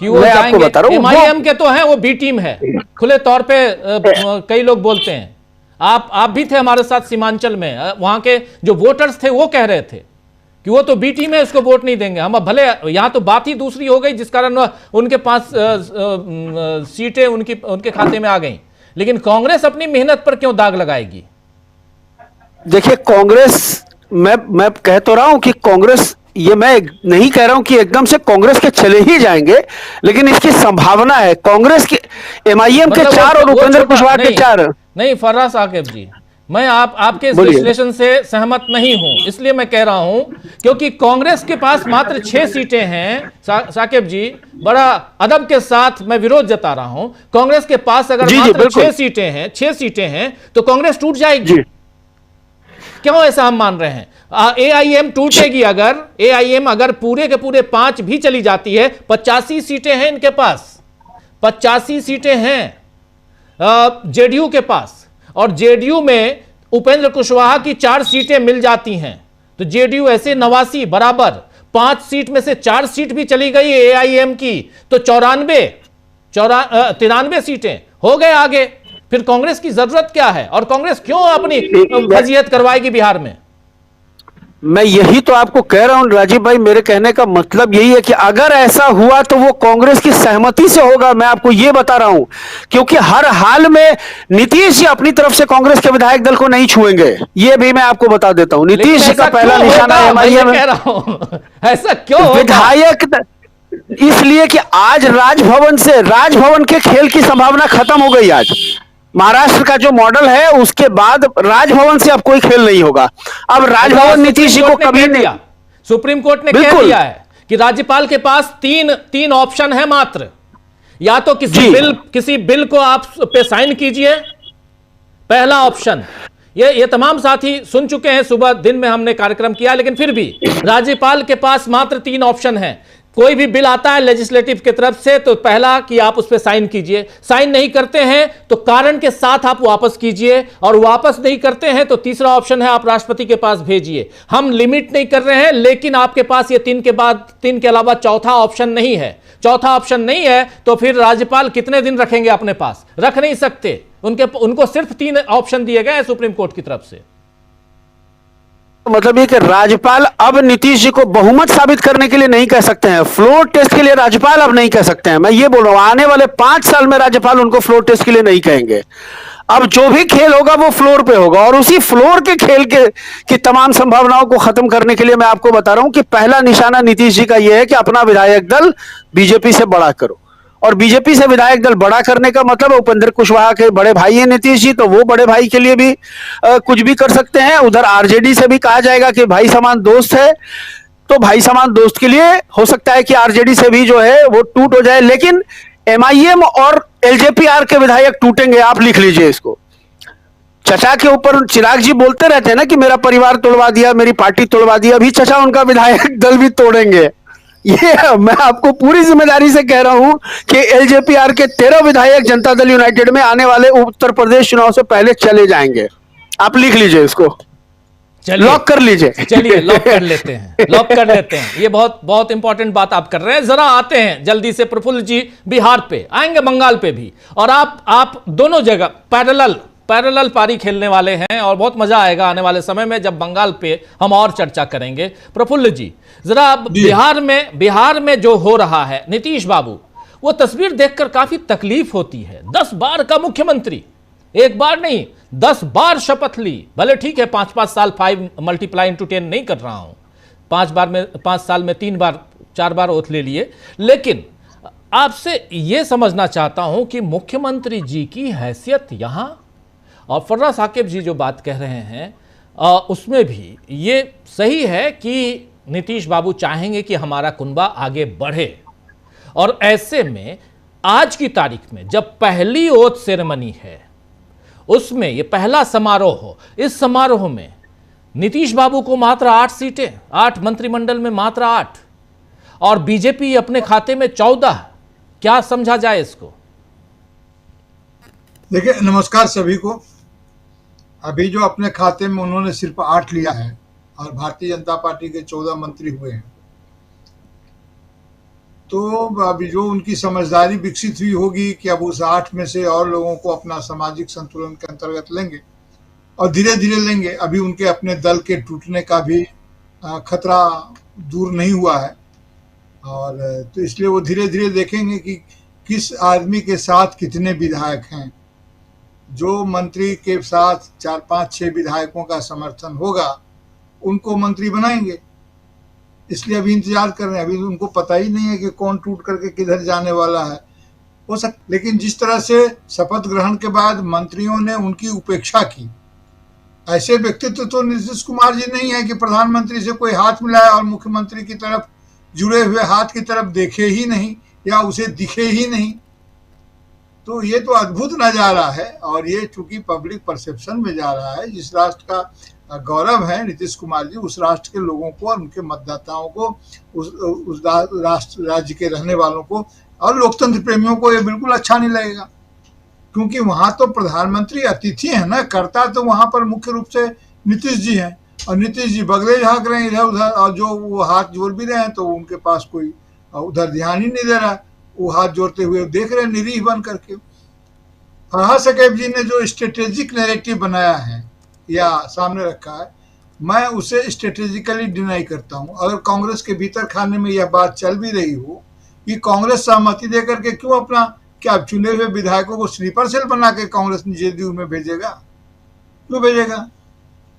कि वो जाएंगे। एमआईएम के तो हैं, वो बी टीम है, खुले तौर पे कई लोग बोलते हैं। आप भी थे हमारे साथ सीमांचल में, वहां के जो वोटर्स थे वो कह रहे थे कि वो तो बी टीम है, उसको वोट नहीं देंगे हम। भले यहां तो बात ही दूसरी हो गई, जिस कारण उनके पास सीटें उनके खाते में आ गई, लेकिन कांग्रेस अपनी मेहनत पर क्यों दाग लगाएगी? देखिए, कांग्रेस, मैं कह तो रहा हूं कि कांग्रेस, ये मैं नहीं कह रहा हूं कि एकदम से कांग्रेस के चले ही जाएंगे, लेकिन इसकी संभावना है। कांग्रेस के एमआईएम के 4 और उपेंद्र कुशवाहा के 4 नहीं। फर्राज साकिब जी, मैं आपके इस विश्लेषण से सहमत नहीं हूं, इसलिए मैं कह रहा हूं क्योंकि कांग्रेस के पास मात्र 6 सीटें हैं। साकिब जी, बड़ा अदब के साथ मैं विरोध जता रहा हूं। कांग्रेस के पास अगर मात्र 6 सीटें हैं तो कांग्रेस टूट जाएगी। क्यों ऐसा हम मान रहे हैं? एआईएम टूटेगी अगर पूरे के पूरे 5 भी चली जाती है। 85 सीटें हैं इनके पास, 85 सीटें हैं जेडीयू के पास, और जेडीयू में उपेंद्र कुशवाहा की 4 सीटें मिल जाती हैं तो जेडीयू ऐसे 89 बराबर, 5 सीट में से 4 सीट भी चली गई एआईएम की तो 93 सीटें हो गए आगे। फिर कांग्रेस की जरूरत क्या है और कांग्रेस क्यों अपनी फजीहत करवाएगी बिहार में? मैं यही तो आपको कह रहा हूं राजीव भाई, मेरे कहने का मतलब यही है कि अगर ऐसा हुआ तो वो कांग्रेस की सहमति से होगा। मैं आपको ये बता रहा हूं, क्योंकि हर हाल में नीतीश जी अपनी तरफ से कांग्रेस के विधायक दल को नहीं छुएंगे, ये भी मैं आपको बता देता हूं। नीतीश जी का पहला निशाना एमआईएम है। ऐसा क्यों विधायक? इसलिए कि आज राजभवन के खेल की संभावना खत्म हो गई। आज महाराष्ट्र का जो मॉडल है उसके बाद राजभवन से अब कोई खेल नहीं होगा। अब राजभवन नीतीश जी को कभी नहीं, सुप्रीम कोर्ट ने कह दिया है कि राज्यपाल के पास तीन ऑप्शन है मात्र। या तो किसी बिल को आप पे साइन कीजिए, पहला ऑप्शन। ये तमाम साथी सुन चुके हैं, सुबह दिन में हमने कार्यक्रम किया, लेकिन फिर भी राज्यपाल के पास मात्र 3 ऑप्शन हैं। कोई भी बिल आता है लेजिस्लेटिव की तरफ से तो पहला कि आप उस पर साइन कीजिए, साइन नहीं करते हैं तो कारण के साथ आप वापस कीजिए, और वापस नहीं करते हैं तो तीसरा ऑप्शन है आप राष्ट्रपति के पास भेजिए। हम लिमिट नहीं कर रहे हैं, लेकिन आपके पास ये 3 के अलावा चौथा ऑप्शन नहीं है। चौथा ऑप्शन नहीं है तो फिर राज्यपाल कितने दिन रखेंगे अपने पास? रख नहीं सकते। उनको सिर्फ 3 ऑप्शन दिए गए हैं सुप्रीम कोर्ट की तरफ से। मतलब ये कि राज्यपाल अब नीतीश जी को बहुमत साबित करने के लिए नहीं कह सकते हैं, फ्लोर टेस्ट के लिए राज्यपाल अब नहीं कह सकते हैं। मैं ये बोल रहा हूं, आने वाले 5 साल में राज्यपाल उनको फ्लोर टेस्ट के लिए नहीं कहेंगे। अब जो भी खेल होगा वो फ्लोर पे होगा, और उसी फ्लोर के खेल की तमाम संभावनाओं को खत्म करने के लिए मैं आपको बता रहा हूं कि पहला निशाना नीतीश जी का यह है कि अपना विधायक दल बीजेपी से बड़ा करो। और बीजेपी से विधायक दल बड़ा करने का मतलब उपेंद्र कुशवाहा के बड़े भाई हैं नीतीश जी, तो वो बड़े भाई के लिए भी कुछ भी कर सकते हैं। उधर आरजेडी से भी कहा जाएगा कि भाई समान दोस्त है, तो भाई समान दोस्त के लिए हो सकता है कि आरजेडी से भी जो है वो टूट हो जाए। लेकिन एमआईएम और एलजेपीआर के विधायक टूटेंगे, आप लिख लीजिए इसको। चचा के ऊपर चिराग जी बोलते रहते हैं ना कि मेरा परिवार तोड़वा दिया, मेरी पार्टी तोड़वा दिया, अभी चचा उनका विधायक दल भी तोड़ेंगे। ये मैं आपको पूरी जिम्मेदारी से कह रहा हूं कि एलजेपीआर के 13 विधायक जनता दल यूनाइटेड में आने वाले उत्तर प्रदेश चुनाव से पहले चले जाएंगे। आप लिख लीजिए इसको, चलिए लॉक कर लीजिए। चलिए लॉक कर लेते हैं, लॉक कर लेते हैं। ये बहुत बहुत इंपॉर्टेंट बात आप कर रहे हैं। जरा आते हैं जल्दी से प्रफुल्ल जी, बिहार पे आएंगे, बंगाल पे भी, और आप दोनों जगह पैरेलल पारी खेलने वाले हैं और बहुत मजा आएगा आने वाले समय में जब बंगाल पे हम और चर्चा करेंगे। प्रफुल्ल जी, जरा अब बिहार में जो हो रहा है, नीतीश बाबू, वो तस्वीर देखकर काफी तकलीफ होती है। 10 बार का मुख्यमंत्री, एक बार नहीं 10 बार शपथ ली। भले ठीक है 5-5 साल, 5 मल्टीप्लाई इंटू 10 नहीं कर रहा हूं, 5 साल में 3 बार 4 बार ओथ ले लिए, लेकिन आपसे यह समझना चाहता हूं कि मुख्यमंत्री जी की हैसियत यहां, और फर्रा साकिब जी जो बात कह रहे हैं उसमें भी ये सही है कि नीतीश बाबू चाहेंगे कि हमारा कुनबा आगे बढ़े, और ऐसे में आज की तारीख में जब पहली ओथ सेरेमनी है, उसमें ये पहला समारोह हो, इस समारोह में नीतीश बाबू को मात्र 8 सीटें, 8 मंत्रिमंडल में मात्र 8, और बीजेपी अपने खाते में 14, क्या समझा जाए इसको? देखिए, नमस्कार सभी को। अभी जो अपने खाते में उन्होंने सिर्फ 8 लिया है और भारतीय जनता पार्टी के 14 मंत्री हुए हैं, तो अभी जो उनकी समझदारी विकसित हुई होगी कि अब उस 8 में से और लोगों को अपना सामाजिक संतुलन के अंतर्गत लेंगे और धीरे धीरे लेंगे। अभी उनके अपने दल के टूटने का भी खतरा दूर नहीं हुआ है, और तो इसलिए वो धीरे धीरे देखेंगे कि किस आदमी के साथ कितने विधायक हैं। जो मंत्री के साथ 4, 5, 6 विधायकों का समर्थन होगा उनको मंत्री बनाएंगे। इसलिए अभी इंतजार कर रहे हैं। अभी उनको पता ही नहीं है कि कौन टूट करके किधर जाने वाला है, हो सकता। लेकिन जिस तरह से शपथ ग्रहण के बाद मंत्रियों ने उनकी उपेक्षा की, ऐसे व्यक्तित्व तो नीतीश कुमार जी नहीं है कि प्रधानमंत्री से कोई हाथ मिलाए और मुख्यमंत्री की तरफ जुड़े हुए हाथ की तरफ देखे ही नहीं या उसे दिखे ही नहीं। तो ये तो अद्भुत नजारा है, और ये चूंकि पब्लिक परसेप्शन में जा रहा है। जिस राष्ट्र का गौरव है नीतीश कुमार जी, उस राष्ट्र के लोगों को और उनके मतदाताओं को, उस राज्य के रहने वालों को और लोकतंत्र प्रेमियों को ये बिल्कुल अच्छा नहीं लगेगा, क्योंकि वहां तो प्रधानमंत्री अतिथि है ना, कर्ता तो वहां पर मुख्य रूप से नीतीश जी हैं, और नीतीश जी बगले झाँक रहे हैं इधर उधर, और जो वो हाथ जोड़ भी रहे हैं तो उनके पास कोई उधर ध्यान ही नहीं दे रहा। वो हाथ जोड़ते हुए देख रहे हैं निरीह बन करके। फरहाद साकिब जी ने जो स्ट्रेटेजिक नैरेटिव बनाया है या सामने रखा है, मैं उसे स्ट्रेटेजिकली डिनाई करता हूं। अगर कांग्रेस के भीतर खाने में यह बात चल भी रही हो कि कांग्रेस सहमति देकर के क्यों अपना क्या चुने हुए विधायकों को स्लीपर सेल बना के कांग्रेस जेडीयू में भेजेगा, क्यों भेजेगा?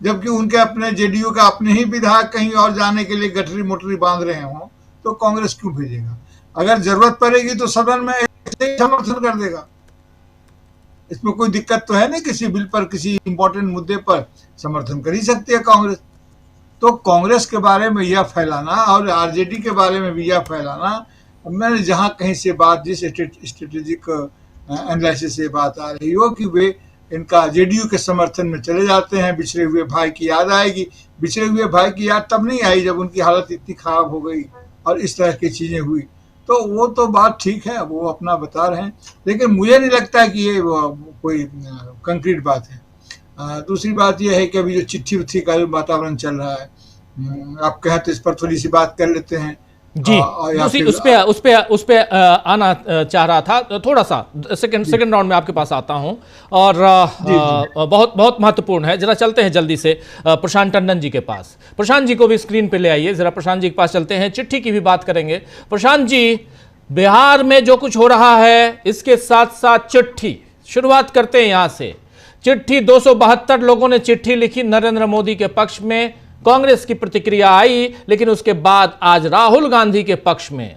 जबकि उनके अपने जेडीयू का अपने ही विधायक कहीं और जाने के लिए गठरी मोटरी बांध रहे हों, तो कांग्रेस क्यों भेजेगा? अगर जरूरत पड़ेगी तो सदन में समर्थन कर देगा। इसमें कोई दिक्कत तो है नहीं, किसी बिल पर, किसी इंपॉर्टेंट मुद्दे पर समर्थन कर ही सकती है कांग्रेस। तो कांग्रेस के बारे में यह फैलाना और आरजेडी के बारे में भी यह फैलाना, मैंने जहां कहीं से बात, जिस स्ट्रेटेजिक एनालिसिस से बात आ रही हो कि वे इनका जेडीयू के समर्थन में चले जाते हैं, बिछड़े हुए भाई की याद आएगी। बिछड़े हुए भाई की याद तब नहीं आई जब उनकी हालत इतनी खराब हो गई और इस तरह की चीजें हुई। तो वो तो बात ठीक है, वो अपना बता रहे हैं, लेकिन मुझे नहीं लगता कि ये कोई कंक्रीट बात है। दूसरी बात यह है कि अभी जो चिट्ठी उट्ठी का जो वातावरण चल रहा है, आप कहें तो इस पर थोड़ी सी बात कर लेते हैं जी। उस पे आना चाह रहा था, थोड़ा सा सेकंड राउंड में आपके पास आता हूं, और बहुत बहुत महत्वपूर्ण है। जरा चलते हैं जल्दी से प्रशांत टंडन जी के पास। प्रशांत जी को भी स्क्रीन पे ले आइए, जरा प्रशांत जी के पास चलते हैं, चिट्ठी की भी बात करेंगे। प्रशांत जी, बिहार में जो कुछ हो रहा है, इसके साथ साथ चिट्ठी, शुरुआत करते हैं यहां से। चिट्ठी 272 लोगों ने चिट्ठी लिखी नरेंद्र मोदी के पक्ष में, कांग्रेस की प्रतिक्रिया आई, लेकिन उसके बाद आज राहुल गांधी के पक्ष में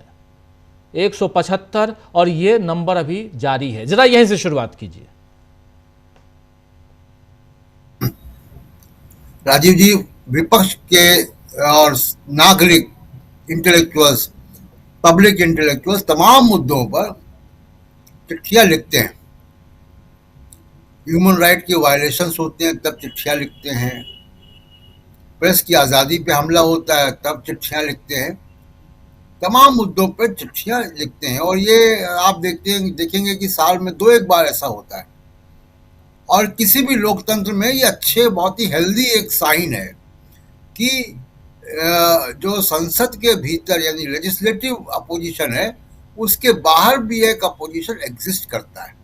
175, और ये नंबर अभी जारी है। जरा यहीं से शुरुआत कीजिए। राजीव जी, विपक्ष के और नागरिक इंटेलेक्चुअल्स, पब्लिक इंटेलेक्चुअल्स तमाम मुद्दों पर चिट्ठियां लिखते हैं। ह्यूमन राइट की वायलेशंस होते हैं तब चिट्ठियां लिखते हैं, प्रेस की आज़ादी पे हमला होता है तब चिट्ठियां लिखते हैं। तमाम मुद्दों पर चिट्ठियां लिखते हैं, और ये आप देखेंगे कि साल में 2-1 बार ऐसा होता है। और किसी भी लोकतंत्र में ये अच्छे, बहुत ही हेल्दी एक साइन है कि जो संसद के भीतर यानी लेजिस्लेटिव अपोजिशन है, उसके बाहर भी एक अपोजिशन एग्जिस्ट करता है।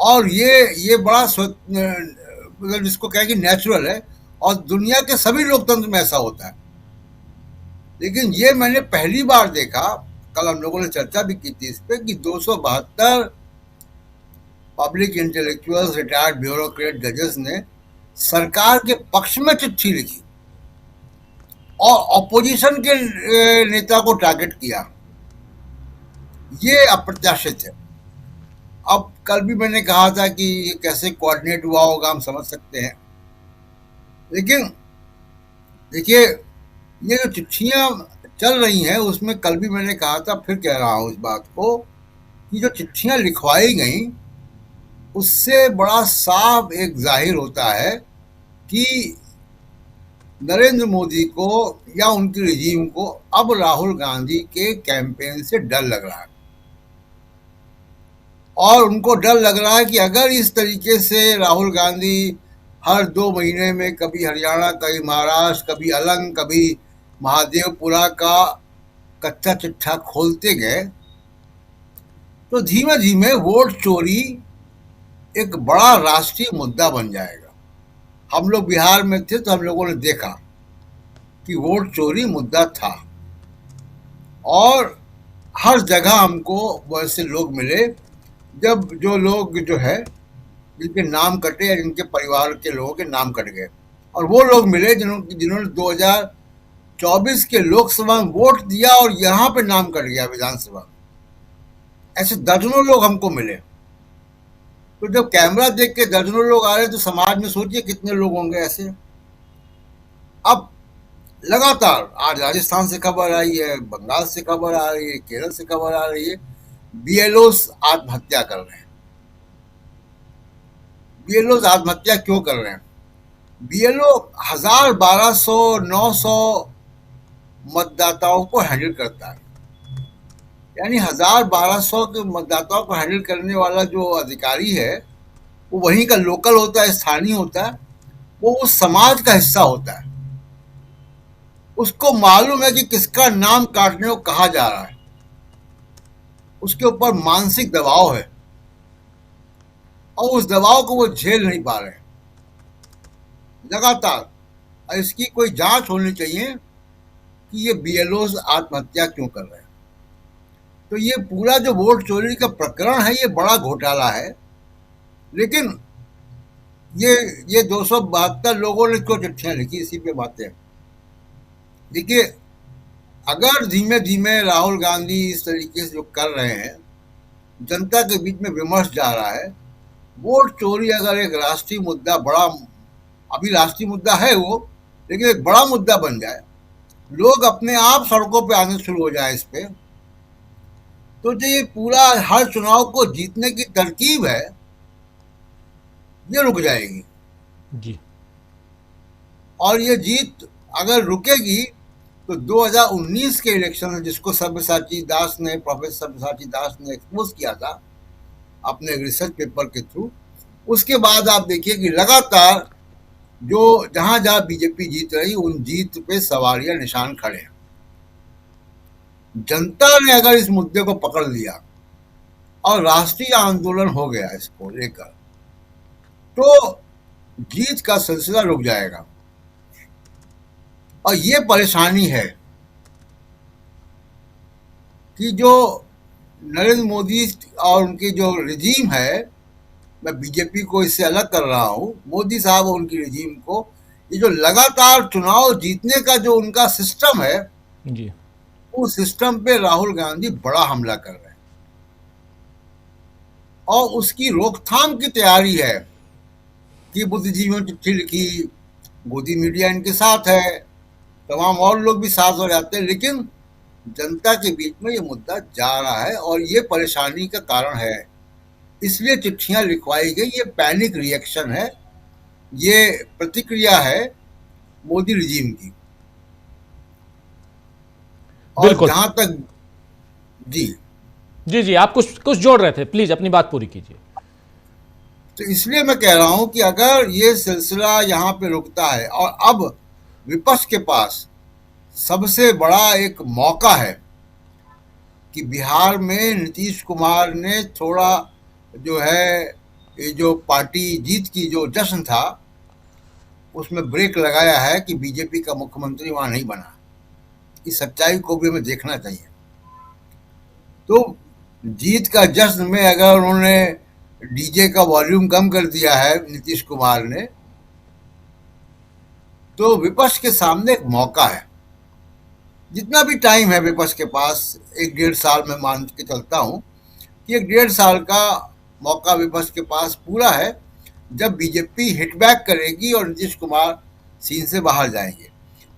और ये बड़ा मतलब जिसको कहें कि नेचुरल है, और दुनिया के सभी लोकतंत्र में ऐसा होता है। लेकिन ये मैंने पहली बार देखा, कल हम लोगों ने चर्चा भी की थी इस पे, कि 272 पब्लिक इंटेलेक्चुअल्स, रिटायर्ड ब्यूरोक्रेट, जजेस ने सरकार के पक्ष में चिट्ठी लिखी और ऑपोजिशन के नेता को टारगेट किया। ये अप्रत्याशित है। अब कल भी मैंने कहा था कि ये कैसे कोऑर्डिनेट हुआ होगा, हम समझ सकते हैं। लेकिन देखिए, ये जो चिट्ठियां चल रही हैं, उसमें कल भी मैंने कहा था, फिर कह रहा हूं इस बात को, कि जो चिट्ठियां लिखवाई गई उससे बड़ा साफ एक जाहिर होता है कि नरेंद्र मोदी को या उनकी रिजीम को अब राहुल गांधी के कैंपेन से डर लग रहा है। और उनको डर लग रहा है कि अगर इस तरीके से राहुल गांधी हर 2 महीने में कभी हरियाणा, कभी महाराष्ट्र, कभी अलंग, कभी महादेवपुरा का कच्चा चिट्ठा खोलते गए, तो धीमे धीमे वोट चोरी एक बड़ा राष्ट्रीय मुद्दा बन जाएगा। हम लोग बिहार में थे तो हम लोगों ने देखा कि वोट चोरी मुद्दा था, और हर जगह हमको वैसे लोग मिले, जब जो लोग जो है जिनके नाम कटे या जिनके परिवार के लोगों के नाम कट गए, और वो लोग मिले जिन्होंने 2024 के लोकसभा में वोट दिया और यहाँ पे नाम कट गया विधानसभा। ऐसे दर्जनों लोग हमको मिले। तो जब कैमरा देख के दर्जनों लोग आ रहे, तो समाज में सोचिए कितने लोग होंगे ऐसे। अब लगातार आज राजस्थान से खबर आई है, बंगाल से खबर आ रही है, केरल से खबर आ रही है, बीएलओस आत्महत्या कर रहे हैं। बीएलओ आत्महत्या क्यों कर रहे हैं? बीएलओ 1000, 1200, 900 मतदाताओं को हैंडल करता है। यानी 1000, 1200 के मतदाताओं को हैंडल करने वाला जो अधिकारी है, वो वहीं का लोकल होता है, स्थानीय होता है, वो उस समाज का हिस्सा होता है। उसको मालूम है कि किसका नाम काटने को कहा जा रहा है, उसके ऊपर मानसिक दबाव है, और उस दबाव को वो झेल नहीं पा रहे हैं लगातार। इसकी कोई जांच होनी चाहिए कि ये बीएलओ आत्महत्या क्यों कर रहे हैं। तो ये पूरा जो वोट चोरी का प्रकरण है, ये बड़ा घोटाला है। लेकिन ये 272 लोगों ने क्यों चिट्ठियां लिखी, इसी पे बातें। देखिए, अगर धीमे धीमे राहुल गांधी इस तरीके से जो कर रहे हैं, जनता के बीच में विमर्श जा रहा है, वोट चोरी अगर एक राष्ट्रीय मुद्दा, बड़ा, अभी राष्ट्रीय मुद्दा है वो, लेकिन एक बड़ा मुद्दा बन जाए, लोग अपने आप सड़कों पे आने शुरू हो जाए इस पे, तो जो ये पूरा हर चुनाव को जीतने की तरकीब है, ये रुक जाएगी जी। और ये जीत अगर रुकेगी तो 2019 के इलेक्शन, जिसको सब्यसाची दास ने, प्रोफेसर सब्यसाची दास ने एक्सपोज किया था अपने रिसर्च पेपर के थ्रू, उसके बाद आप देखिए कि लगातार जो जहां जहां बीजेपी जीत रही, उन जीत पे सवालिया निशान खड़े हैं। जनता ने अगर इस मुद्दे को पकड़ लिया और राष्ट्रीय आंदोलन हो गया इसको लेकर, तो जीत का सिलसिला रुक जाएगा। और ये परेशानी है कि जो नरेंद्र मोदी और उनकी जो रिजीम है, मैं बीजेपी को इससे अलग कर रहा हूं, मोदी साहब और उनकी रिजीम को, ये जो लगातार चुनाव जीतने का जो उनका सिस्टम है जी, उस सिस्टम पे राहुल गांधी बड़ा हमला कर रहे हैं, और उसकी रोकथाम की तैयारी है कि बुद्धिजीवियों ने चिट्ठी लिखी, गोदी मीडिया इनके साथ है, तमाम और लोग भी साथ हो जाते हैं, लेकिन जनता के बीच में ये मुद्दा जा रहा है और ये परेशानी का कारण है। इसलिए चिट्ठियां लिखवाई गई। ये पैनिक रिएक्शन है, ये प्रतिक्रिया है मोदी रिजीम की। और बिल्कुल। जहां तक जी जी आप कुछ जोड़ रहे थे, प्लीज अपनी बात पूरी कीजिए। तो इसलिए मैं कह रहा हूं कि अगर ये सिलसिला यहाँ पे रुकता है, और अब विपक्ष के पास सबसे बड़ा एक मौका है कि बिहार में नीतीश कुमार ने थोड़ा जो है ये जो पार्टी जीत की जो जश्न था उसमें ब्रेक लगाया है कि बीजेपी का मुख्यमंत्री वहां नहीं बना। इस सच्चाई को भी हमें देखना चाहिए। तो जीत का जश्न में अगर उन्होंने डीजे का वॉल्यूम कम कर दिया है नीतीश कुमार ने, तो विपक्ष के सामने एक मौका है। जितना भी टाइम है विपक्ष के पास, 1-1.5 साल में मान के चलता हूं कि 1-1.5 साल का मौका विपक्ष के पास पूरा है, जब बीजेपी हिटबैक करेगी और नीतीश कुमार सीन से बाहर जाएंगे।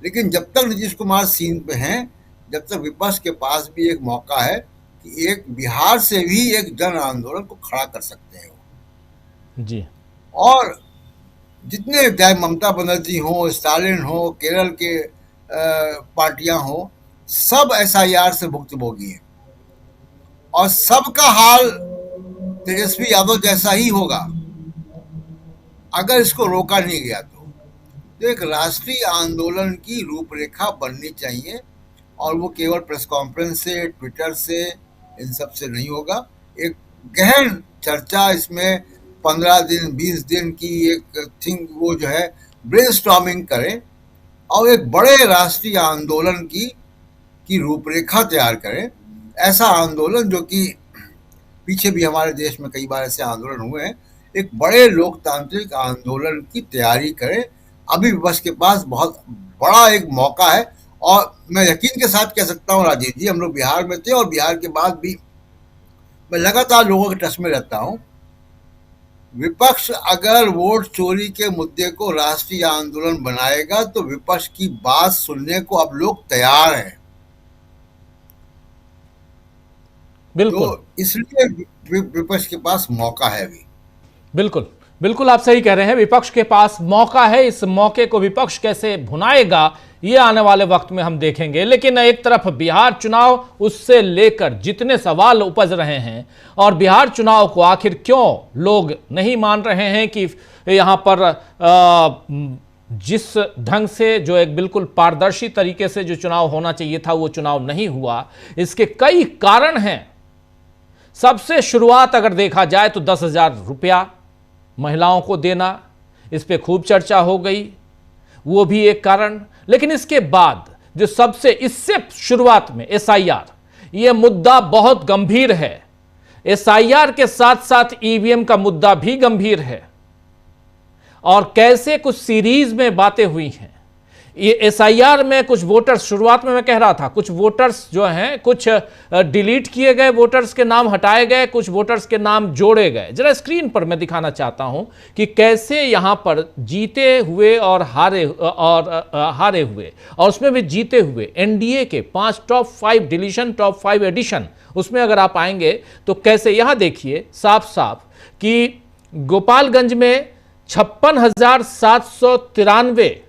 लेकिन जब तक नीतीश कुमार सीन पे हैं, जब तक विपक्ष के पास भी एक मौका है कि एक बिहार से भी एक जन आंदोलन को खड़ा कर सकते हैं जी। और जितने चाहे ममता बनर्जी हो, स्टालिन हो, केरल के पार्टियां हो, सब SIR से भुक्तभोगी हैं और सबका हाल तेजस्वी यादव जैसा ही होगा अगर इसको रोका नहीं गया। तो एक राष्ट्रीय आंदोलन की रूपरेखा बननी चाहिए और वो केवल प्रेस कॉन्फ्रेंस से, ट्विटर से, इन सब से नहीं होगा। एक गहन चर्चा, इसमें 15 दिन 20 दिन की एक थिंग वो जो है ब्रेनस्टॉर्मिंग करें और एक बड़े राष्ट्रीय आंदोलन की रूपरेखा तैयार करें। ऐसा आंदोलन जो कि पीछे भी हमारे देश में कई बार ऐसे आंदोलन हुए हैं, एक बड़े लोकतांत्रिक आंदोलन की तैयारी करें। अभी विपक्ष के पास बहुत बड़ा एक मौका है और मैं यकीन के साथ कह सकता हूँ राजीव जी, हम लोग बिहार में थे और बिहार के बाद भी मैं लगातार लोगों के टच में रहता हूँ। विपक्ष अगर वोट चोरी के मुद्दे को राष्ट्रीय आंदोलन बनाएगा तो विपक्ष की बात सुनने को अब लोग तैयार हैं। बिल्कुल। तो इसलिए विपक्ष के पास मौका है अभी। बिल्कुल आप सही कह रहे हैं, विपक्ष के पास मौका है। इस मौके को विपक्ष कैसे भुनाएगा ये आने वाले वक्त में हम देखेंगे। लेकिन एक तरफ बिहार चुनाव, उससे लेकर जितने सवाल उपज रहे हैं और बिहार चुनाव को आखिर क्यों लोग नहीं मान रहे हैं कि यहां पर जिस ढंग से जो एक बिल्कुल पारदर्शी तरीके से जो चुनाव होना चाहिए था वो चुनाव नहीं हुआ, इसके कई कारण हैं। सबसे शुरुआत अगर देखा जाए तो 10,000 रुपया महिलाओं को देना, इस पे खूब चर्चा हो गई, वो भी एक कारण। लेकिन इसके बाद जो सबसे, इससे शुरुआत में SIR, ये मुद्दा बहुत गंभीर है। SIR के साथ साथ EVM का मुद्दा भी गंभीर है और कैसे कुछ सीरीज में बातें हुई हैं। ये SIR में कुछ वोटर्स, शुरुआत में मैं कह रहा था, कुछ वोटर्स जो हैं, कुछ डिलीट किए गए वोटर्स के नाम हटाए गए, कुछ वोटर्स के नाम जोड़े गए। जरा स्क्रीन पर मैं दिखाना चाहता हूं कि कैसे यहां पर जीते हुए और हारे हुए, और उसमें भी जीते हुए NDA के 5 टॉप 5 डिलीशन, टॉप 5 एडिशन, उसमें अगर आप आएंगे तो कैसे यहां देखिए साफ साफ कि गोपालगंज में 56,793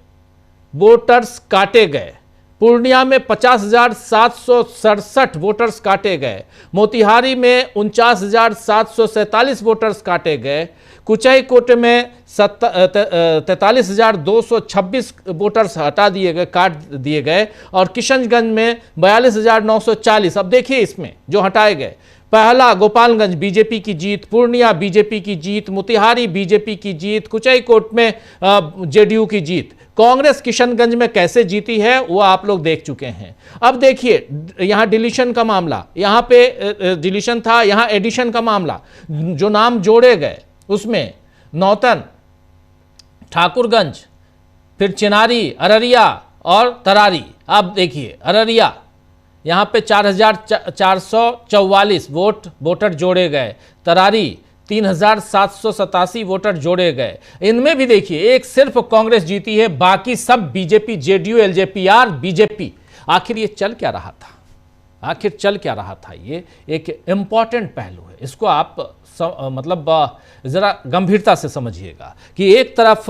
वोटर्स काटे गए, पूर्णिया में 50,767 वोटर्स काटे गए, मोतिहारी में 49,747 वोटर्स काटे गए, कुचाईकोट में 43,226 वोटर्स हटा दिए गए, काट दिए गए, और किशनगंज में 42,940। अब देखिए इसमें जो हटाए गए, पहला गोपालगंज बीजेपी की जीत, पूर्णिया बीजेपी की जीत, मोतिहारी बीजेपी की जीत, कुचाईकोट में जेडीयू की जीत। कांग्रेस किशनगंज में कैसे जीती है वो आप लोग देख चुके हैं। अब देखिए यहां डिलीशन का मामला, यहां पे डिलीशन था, यहां एडिशन का मामला, जो नाम जोड़े गए उसमें नौतन, ठाकुरगंज, फिर चिनारी, अररिया और तरारी। अब देखिए अररिया, यहां पे 4,444 वोटर जोड़े गए, तरारी 3,787 वोटर जोड़े गए। इनमें भी देखिए एक सिर्फ कांग्रेस जीती है, बाकी सब बीजेपी, जेडीयू, एलजेपीआर, बीजेपी। आखिर ये चल क्या रहा था? आखिर चल क्या रहा था? ये एक इंपॉर्टेंट पहलू है, इसको आप मतलब जरा गंभीरता से समझिएगा कि एक तरफ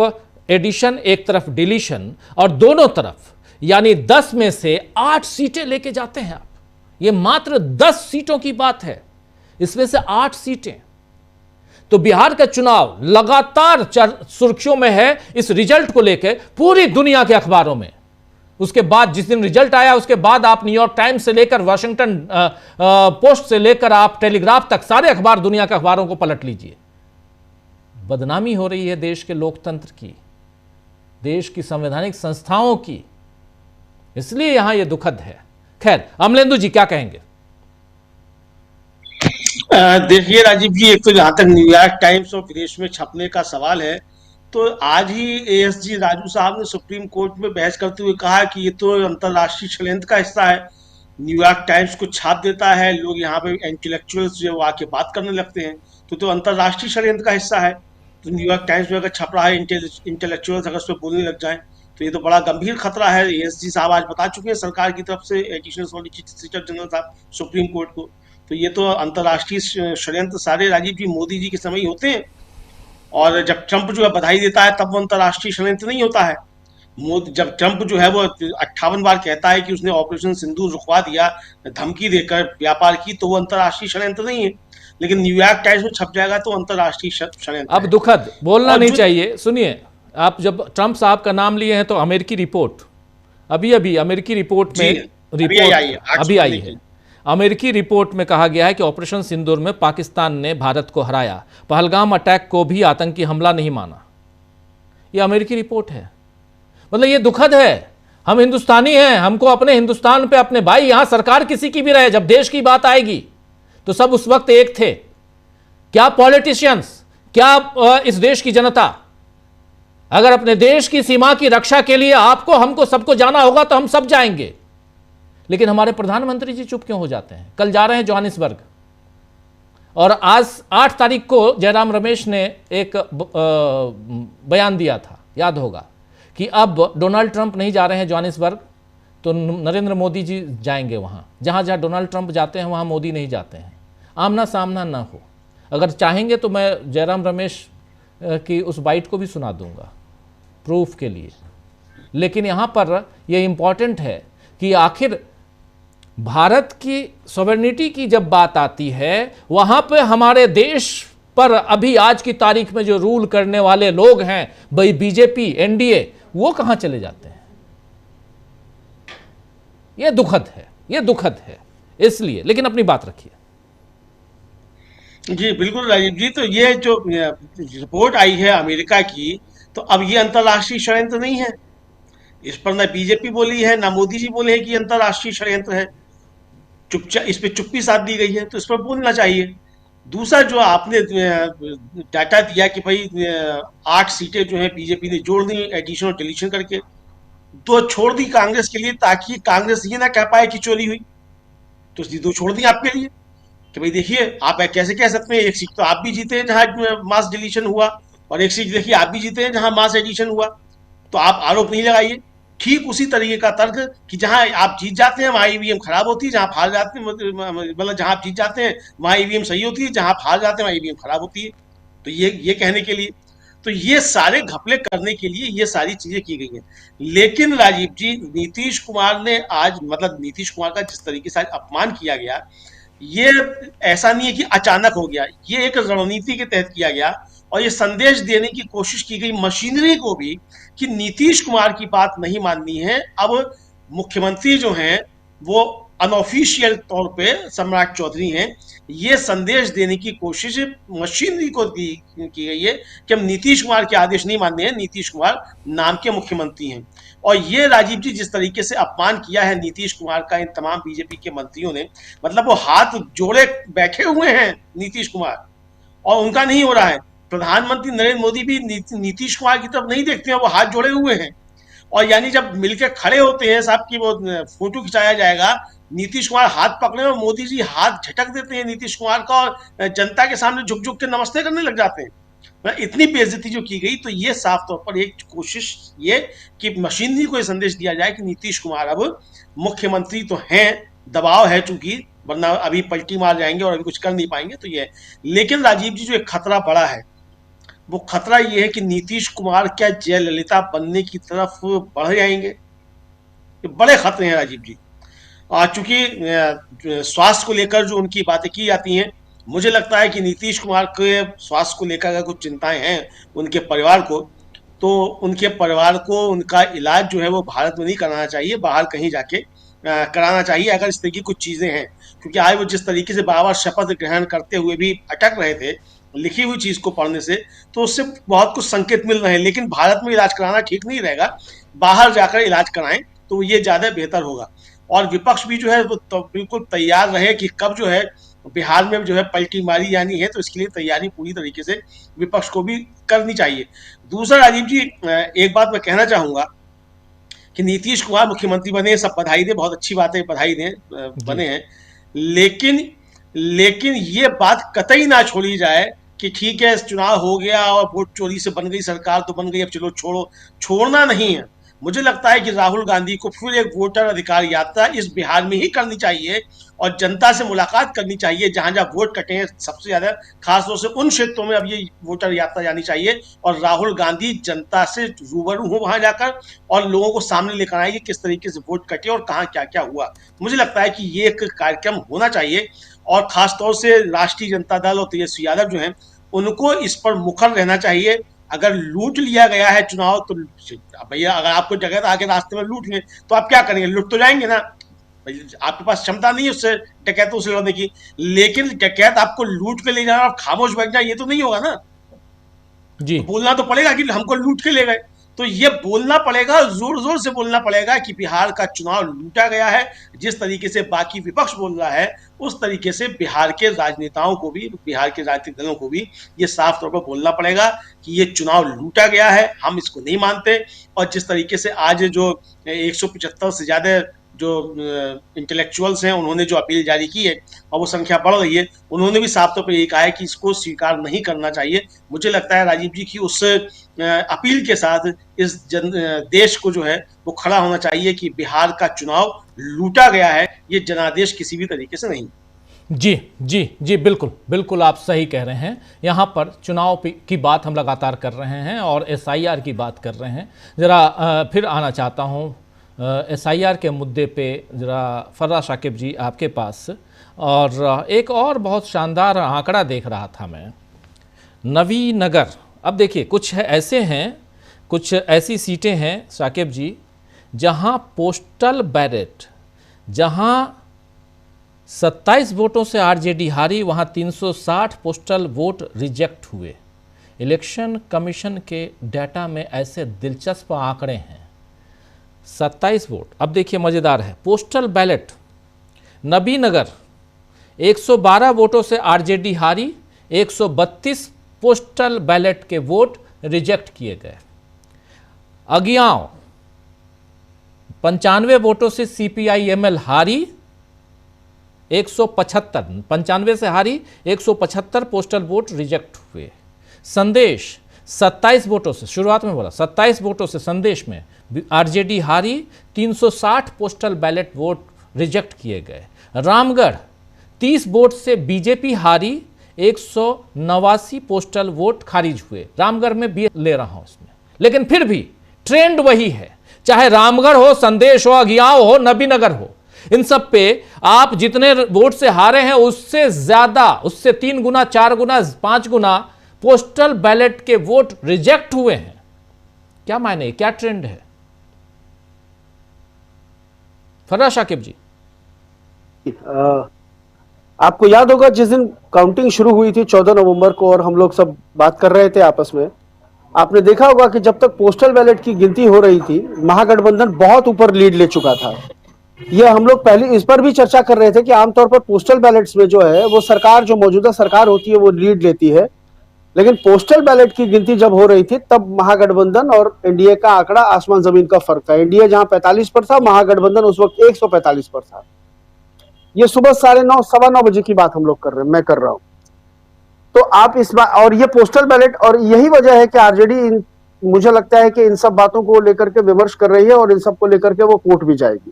एडिशन, एक तरफ डिलीशन, और दोनों तरफ यानी 10 में से 8 सीटें लेके जाते हैं आप। ये मात्र 10 सीटों की बात है, इसमें से 8 सीटें। तो बिहार का चुनाव लगातार सुर्खियों में है इस रिजल्ट को लेकर पूरी दुनिया के अखबारों में। उसके बाद जिस दिन रिजल्ट आया उसके बाद आप न्यूयॉर्क टाइम्स से लेकर वाशिंगटन पोस्ट से लेकर आप टेलीग्राफ तक सारे अखबार, दुनिया के अखबारों को पलट लीजिए। बदनामी हो रही है देश के लोकतंत्र की, देश की संवैधानिक संस्थाओं की, इसलिए यहां यह दुखद है। खैर, अमलेंदु जी क्या कहेंगे? देखिए राजीव जी, एक तो जहां तक न्यूयॉर्क टाइम्स और विदेश में छपने का सवाल है, तो आज ही एएसजी राजू साहब ने सुप्रीम कोर्ट में बहस करते हुए कहा कि ये तो अंतर्राष्ट्रीय षड्यंत्र का हिस्सा है। न्यूयॉर्क टाइम्स को छाप देता है, लोग यहाँ पे इंटेलेक्चुअल्स जो आके बात करने लगते हैं, तो अंतर्राष्ट्रीय षड्यंत्र का हिस्सा है। तो न्यूयॉर्क टाइम्स में अगर छप रहा है, इंटेलेक्चुअल्स अगर उस पर बोलने लग जाए तो ये तो बड़ा गंभीर खतरा है। एएसजी साहब आज बता चुके हैं सरकार की तरफ से, एडिशनल सॉलिसिटर जनरल साहब सुप्रीम कोर्ट को। तो ये तो अंतर्राष्ट्रीय षड्यंत्र सारे राजीव जी मोदी जी के समय ही होते हैं, और जब ट्रंप जो है बधाई देता है तब वो अंतर्राष्ट्रीय षड्यंत्र नहीं होता है। मोदी जब ट्रंप जो है वो 58 बार कहता है कि उसने ऑपरेशन सिंदूर रुकवा दिया धमकी देकर व्यापार की, तो वो अंतर्राष्ट्रीय षड्यंत्र नहीं है। लेकिन न्यूयॉर्क टाइम्स में छप जाएगा तो अंतर्राष्ट्रीय षड्यंत्र। अब दुखद बोलना नहीं चाहिए। सुनिए, आप जब ट्रंप साहब का नाम लिए हैं तो अमेरिकी रिपोर्ट अभी अमेरिकी रिपोर्ट में अभी आई है। अमेरिकी रिपोर्ट में कहा गया है कि ऑपरेशन सिंदूर में पाकिस्तान ने भारत को हराया, पहलगाम अटैक को भी आतंकी हमला नहीं माना। यह अमेरिकी रिपोर्ट है। मतलब ये दुखद है। हम हिंदुस्तानी हैं, हमको अपने हिंदुस्तान पे अपने भाई, यहां सरकार किसी की भी रहे, जब देश की बात आएगी तो सब उस वक्त एक थे। क्या पॉलिटिशियंस, क्या इस देश की जनता, अगर अपने देश की सीमा की रक्षा के लिए आपको हमको सबको जाना होगा तो हम सब जाएंगे। लेकिन हमारे प्रधानमंत्री जी चुप क्यों हो जाते हैं? कल जा रहे हैं जोहानिसबर्ग, और आज 8 तारीख को जयराम रमेश ने एक बयान दिया था, याद होगा, कि अब डोनाल्ड ट्रंप नहीं जा रहे हैं जोहानिसबर्ग, तो नरेंद्र मोदी जी जाएंगे वहां। जहां जहां डोनाल्ड ट्रंप जाते हैं वहां मोदी नहीं जाते हैं। आमना सामना ना हो। अगर चाहेंगे तो मैं जयराम रमेश की उस बाइट को भी सुना दूंगा प्रूफ के लिए। लेकिन यहां पर यह इंपॉर्टेंट है कि आखिर भारत की सॉवरेनिटी की जब बात आती है, वहां पे हमारे देश पर अभी आज की तारीख में जो रूल करने वाले लोग हैं, भाई बीजेपी, एनडीए, वो कहां चले जाते हैं? यह दुखद है, यह दुखद है। इसलिए, लेकिन अपनी बात रखिए। जी बिल्कुल राजीव जी, तो ये जो रिपोर्ट आई है अमेरिका की, तो अब ये अंतर्राष्ट्रीय षड्यंत्र नहीं है। इस पर ना बीजेपी बोली है ना मोदी जी बोले हैं कि अंतर्राष्ट्रीय षड्यंत्र है। चुपचाप इस पे चुप्पी साध दी गई है, तो इस पर बोलना चाहिए। दूसरा जो आपने डाटा दिया कि भाई 8 सीटें जो है बीजेपी ने जोड़ दी एडिशन और डिलीशन करके, तो छोड़ दी कांग्रेस के लिए, ताकि कांग्रेस ये ना कह पाए कि चोरी हुई। तो 2 छोड़ दी आपके लिए कि भाई देखिए आप कैसे कह सकते हैं, एक सीट तो आप भी जीते हैं जहां मास डिलीशन हुआ, और एक सीट देखिए आप भी जीते हैं जहां मास एडिशन हुआ, तो आप आरोप नहीं लगाइए। ठीक उसी तरीके का तर्क कि जहां आप जीत जाते हैं वहां ईवीएम खराब होती है, जहां आप हार जाते हैं, मतलब जहां आप जीत जाते हैं वहां ईवीएम सही होती है, जहां आप हार जाते हैं वहां ईवीएम खराब होती है। तो ये कहने के लिए, तो ये सारे घपले करने के लिए ये सारी चीजें की गई हैं। लेकिन राजीव जी, नीतीश कुमार ने आज, मतलब नीतीश कुमार का जिस तरीके से अपमान किया गया, ये ऐसा नहीं है कि अचानक हो गया, ये एक रणनीति के तहत किया गया। और ये संदेश देने की कोशिश की गई मशीनरी को भी कि नीतीश कुमार की बात नहीं माननी है। अब मुख्यमंत्री जो हैं वो अनऑफिशियल तौर पे सम्राट चौधरी हैं। ये संदेश देने की कोशिश मशीनरी को की गई है कि हम नीतीश कुमार के आदेश नहीं मानने हैं, नीतीश कुमार नाम के मुख्यमंत्री हैं। और ये राजीव जी जिस तरीके से अपमान किया है नीतीश कुमार का इन तमाम बीजेपी के मंत्रियों ने, मतलब वो हाथ जोड़े बैठे हुए हैं नीतीश कुमार, और उनका नहीं हो रहा है। प्रधानमंत्री नरेंद्र मोदी भी नीतीश कुमार की तरफ नहीं देखते हैं, वो हाथ जोड़े हुए हैं। और यानी जब मिलकर खड़े होते हैं साहब की वो फोटो खिंचाया जाएगा, नीतीश कुमार हाथ पकड़े और मोदी जी हाथ झटक देते हैं नीतीश कुमार का, और जनता के सामने झुक झुक के नमस्ते करने लग जाते हैं। इतनी बेइज्जती जो की गई, तो ये साफ तौर पर एक कोशिश ये कि मशीनरी को ये संदेश दिया जाए कि नीतीश कुमार अब मुख्यमंत्री तो हैं, दबाव है चूंकि, वरना अभी पलटी मार जाएंगे और अभी कुछ कर नहीं पाएंगे, तो ये। लेकिन राजीव जी जो एक खतरा बड़ा है, वो खतरा ये है कि नीतीश कुमार क्या जयललिता बनने की तरफ बढ़ जाएंगे। ये बड़े खतरे हैं राजीव जी। चूंकि स्वास्थ्य को लेकर जो उनकी बातें की जाती हैं, मुझे लगता है कि नीतीश कुमार के स्वास्थ्य को लेकर अगर कुछ चिंताएं हैं उनके परिवार को, तो उनके परिवार को उनका इलाज जो है वो भारत में नहीं कराना चाहिए, बाहर कहीं जाके कराना चाहिए अगर इस तरह की कुछ चीजें हैं। क्योंकि आज वो जिस तरीके से बार बार शपथ ग्रहण करते हुए भी अटक रहे थे लिखी हुई चीज को पढ़ने से, तो उससे बहुत कुछ संकेत मिल रहे हैं। लेकिन भारत में इलाज कराना ठीक नहीं रहेगा, बाहर जाकर इलाज कराएं तो ये ज्यादा बेहतर होगा। और विपक्ष भी जो है वो तो बिल्कुल तैयार रहे कि कब जो है बिहार में जो है पलटी मारी जानी है, तो इसके लिए तैयारी पूरी तरीके से विपक्ष को भी करनी चाहिए। दूसरा राजीव जी, एक बात मैं कहना चाहूंगा कि नीतीश कुमार मुख्यमंत्री बने, सब बधाई दें, बहुत अच्छी बात है, बधाई दें, बने हैं। लेकिन ये बात कतई ना छोड़ी जाए कि ठीक है चुनाव हो गया और वोट चोरी से बन गई सरकार तो बन गई, अब चलो छोड़ो। छोड़ना नहीं है। मुझे लगता है कि राहुल गांधी को फिर एक वोटर अधिकार यात्रा इस बिहार में ही करनी चाहिए और जनता से मुलाकात करनी चाहिए जहां जहां वोट कटे हैं सबसे ज्यादा, खासतौर से उन क्षेत्रों में अब ये वोटर यात्रा जानी चाहिए और राहुल गांधी जनता से रूबरू हो वहां जाकर और लोगों को सामने लेकर आए कि किस तरीके से वोट कटे और कहाँ क्या क्या हुआ। मुझे लगता है कि ये एक कार्यक्रम होना चाहिए और खासतौर से राष्ट्रीय जनता दल और तेजस्वी यादव जो है उनको इस पर मुखर रहना चाहिए। अगर लूट लिया गया है चुनाव तो भैया, अगर आपको जगह आगे रास्ते में लूट लें तो आप क्या करेंगे? लूट तो जाएंगे ना, आपके पास क्षमता नहीं है उससे डकैतों से लड़ने की। लेकिन डकैत आपको लूट के ले जाना और खामोश बैठ जाए, ये तो नहीं होगा ना जी। तो बोलना तो पड़ेगा कि हमको लूट के ले गए। तो ये बोलना पड़ेगा, जोर जोर से बोलना पड़ेगा कि बिहार का चुनाव लूटा गया है। जिस तरीके से बाकी विपक्ष बोल रहा है उस तरीके से बिहार के राजनेताओं को भी, बिहार के राजनीतिक दलों को भी ये साफ तौर पर बोलना पड़ेगा कि ये चुनाव लूटा गया है, हम इसको नहीं मानते। और जिस तरीके से आज जो 175 से ज्यादा जो इंटेलेक्चुअल्स हैं उन्होंने जो अपील जारी की है और वो संख्या बढ़ रही है, उन्होंने भी साफ तौर पर यही कहा है कि इसको स्वीकार नहीं करना चाहिए। मुझे लगता है राजीव जी की उस अपील के साथ इस देश को जो है वो खड़ा होना चाहिए कि बिहार का चुनाव लूटा गया है, ये जनादेश किसी भी तरीके से नहीं। जी जी जी, बिल्कुल बिल्कुल आप सही कह रहे हैं। यहाँ पर चुनाव की बात हम लगातार कर रहे हैं और SIR की बात कर रहे हैं। ज़रा फिर आना चाहता हूँ SIR के मुद्दे पे, ज़रा फर्रा शाकिब जी आपके पास। और एक और बहुत शानदार आंकड़ा देख रहा था मैं, नवीनगर। अब देखिए कुछ ऐसे हैं, कुछ ऐसी सीटें हैं शाकिब जी जहां पोस्टल बैलेट, जहां 27 वोटों से RJD हारी, वहां 360 पोस्टल वोट रिजेक्ट हुए। इलेक्शन कमीशन के डाटा में ऐसे दिलचस्प आंकड़े हैं। 27 वोट। अब देखिए मज़ेदार है, पोस्टल बैलेट नबीनगर 112 वोटों से RJD हारी, 132 पोस्टल बैलेट के वोट रिजेक्ट किए गए। अगियांव 95 वोटों से CPI-ML हारी, 175 95 से हारी, 175 पोस्टल वोट रिजेक्ट हुए। संदेश 27 वोटों से, शुरुआत में बोला 27 वोटों से संदेश में RJD हारी, 360 पोस्टल बैलेट वोट रिजेक्ट किए गए। रामगढ़ 30 वोट से BJP हारी, 189 पोस्टल वोट खारिज हुए। रामगढ़ में भी ले रहा हूं इसमें, लेकिन फिर भी ट्रेंड वही है, चाहे रामगढ़ हो, संदेश हो, अगियाव हो, नबीनगर हो, इन सब पे आप जितने वोट से हारे हैं उससे ज्यादा, उससे 3 गुना, 4 गुना, 5 गुना पोस्टल बैलेट के वोट रिजेक्ट हुए हैं। क्या मायने, क्या ट्रेंड है? फर्रा शाकिब जी, आपको याद होगा जिस दिन काउंटिंग शुरू हुई थी 14 नवंबर को और हम लोग सब बात कर रहे थे आपस में, आपने देखा होगा कि जब तक पोस्टल बैलेट की गिनती हो रही थी महागठबंधन बहुत ऊपर लीड ले चुका था। यह हम लोग पहले इस पर भी चर्चा कर रहे थे कि आमतौर पर पोस्टल बैलेट्स में जो है वो सरकार, जो मौजूदा सरकार होती है वो लीड लेती है, लेकिन पोस्टल बैलेट की गिनती जब हो रही थी तब महागठबंधन और एनडीए का आंकड़ा आसमान जमीन का फर्क था। एनडीए जहां 45 पर था, महागठबंधन उस वक्त 145 पर था। ये सुबह 9:30 9:15 बजे की बात हम लोग कर रहे हैं, मैं कर रहा हूं। तो आप इस बात, और ये पोस्टल बैलेट, और यही वजह है कि RJD मुझे लगता है कि इन सब बातों को लेकर के विमर्श कर रही है और इन सब को लेकर के वो कोर्ट भी जाएगी।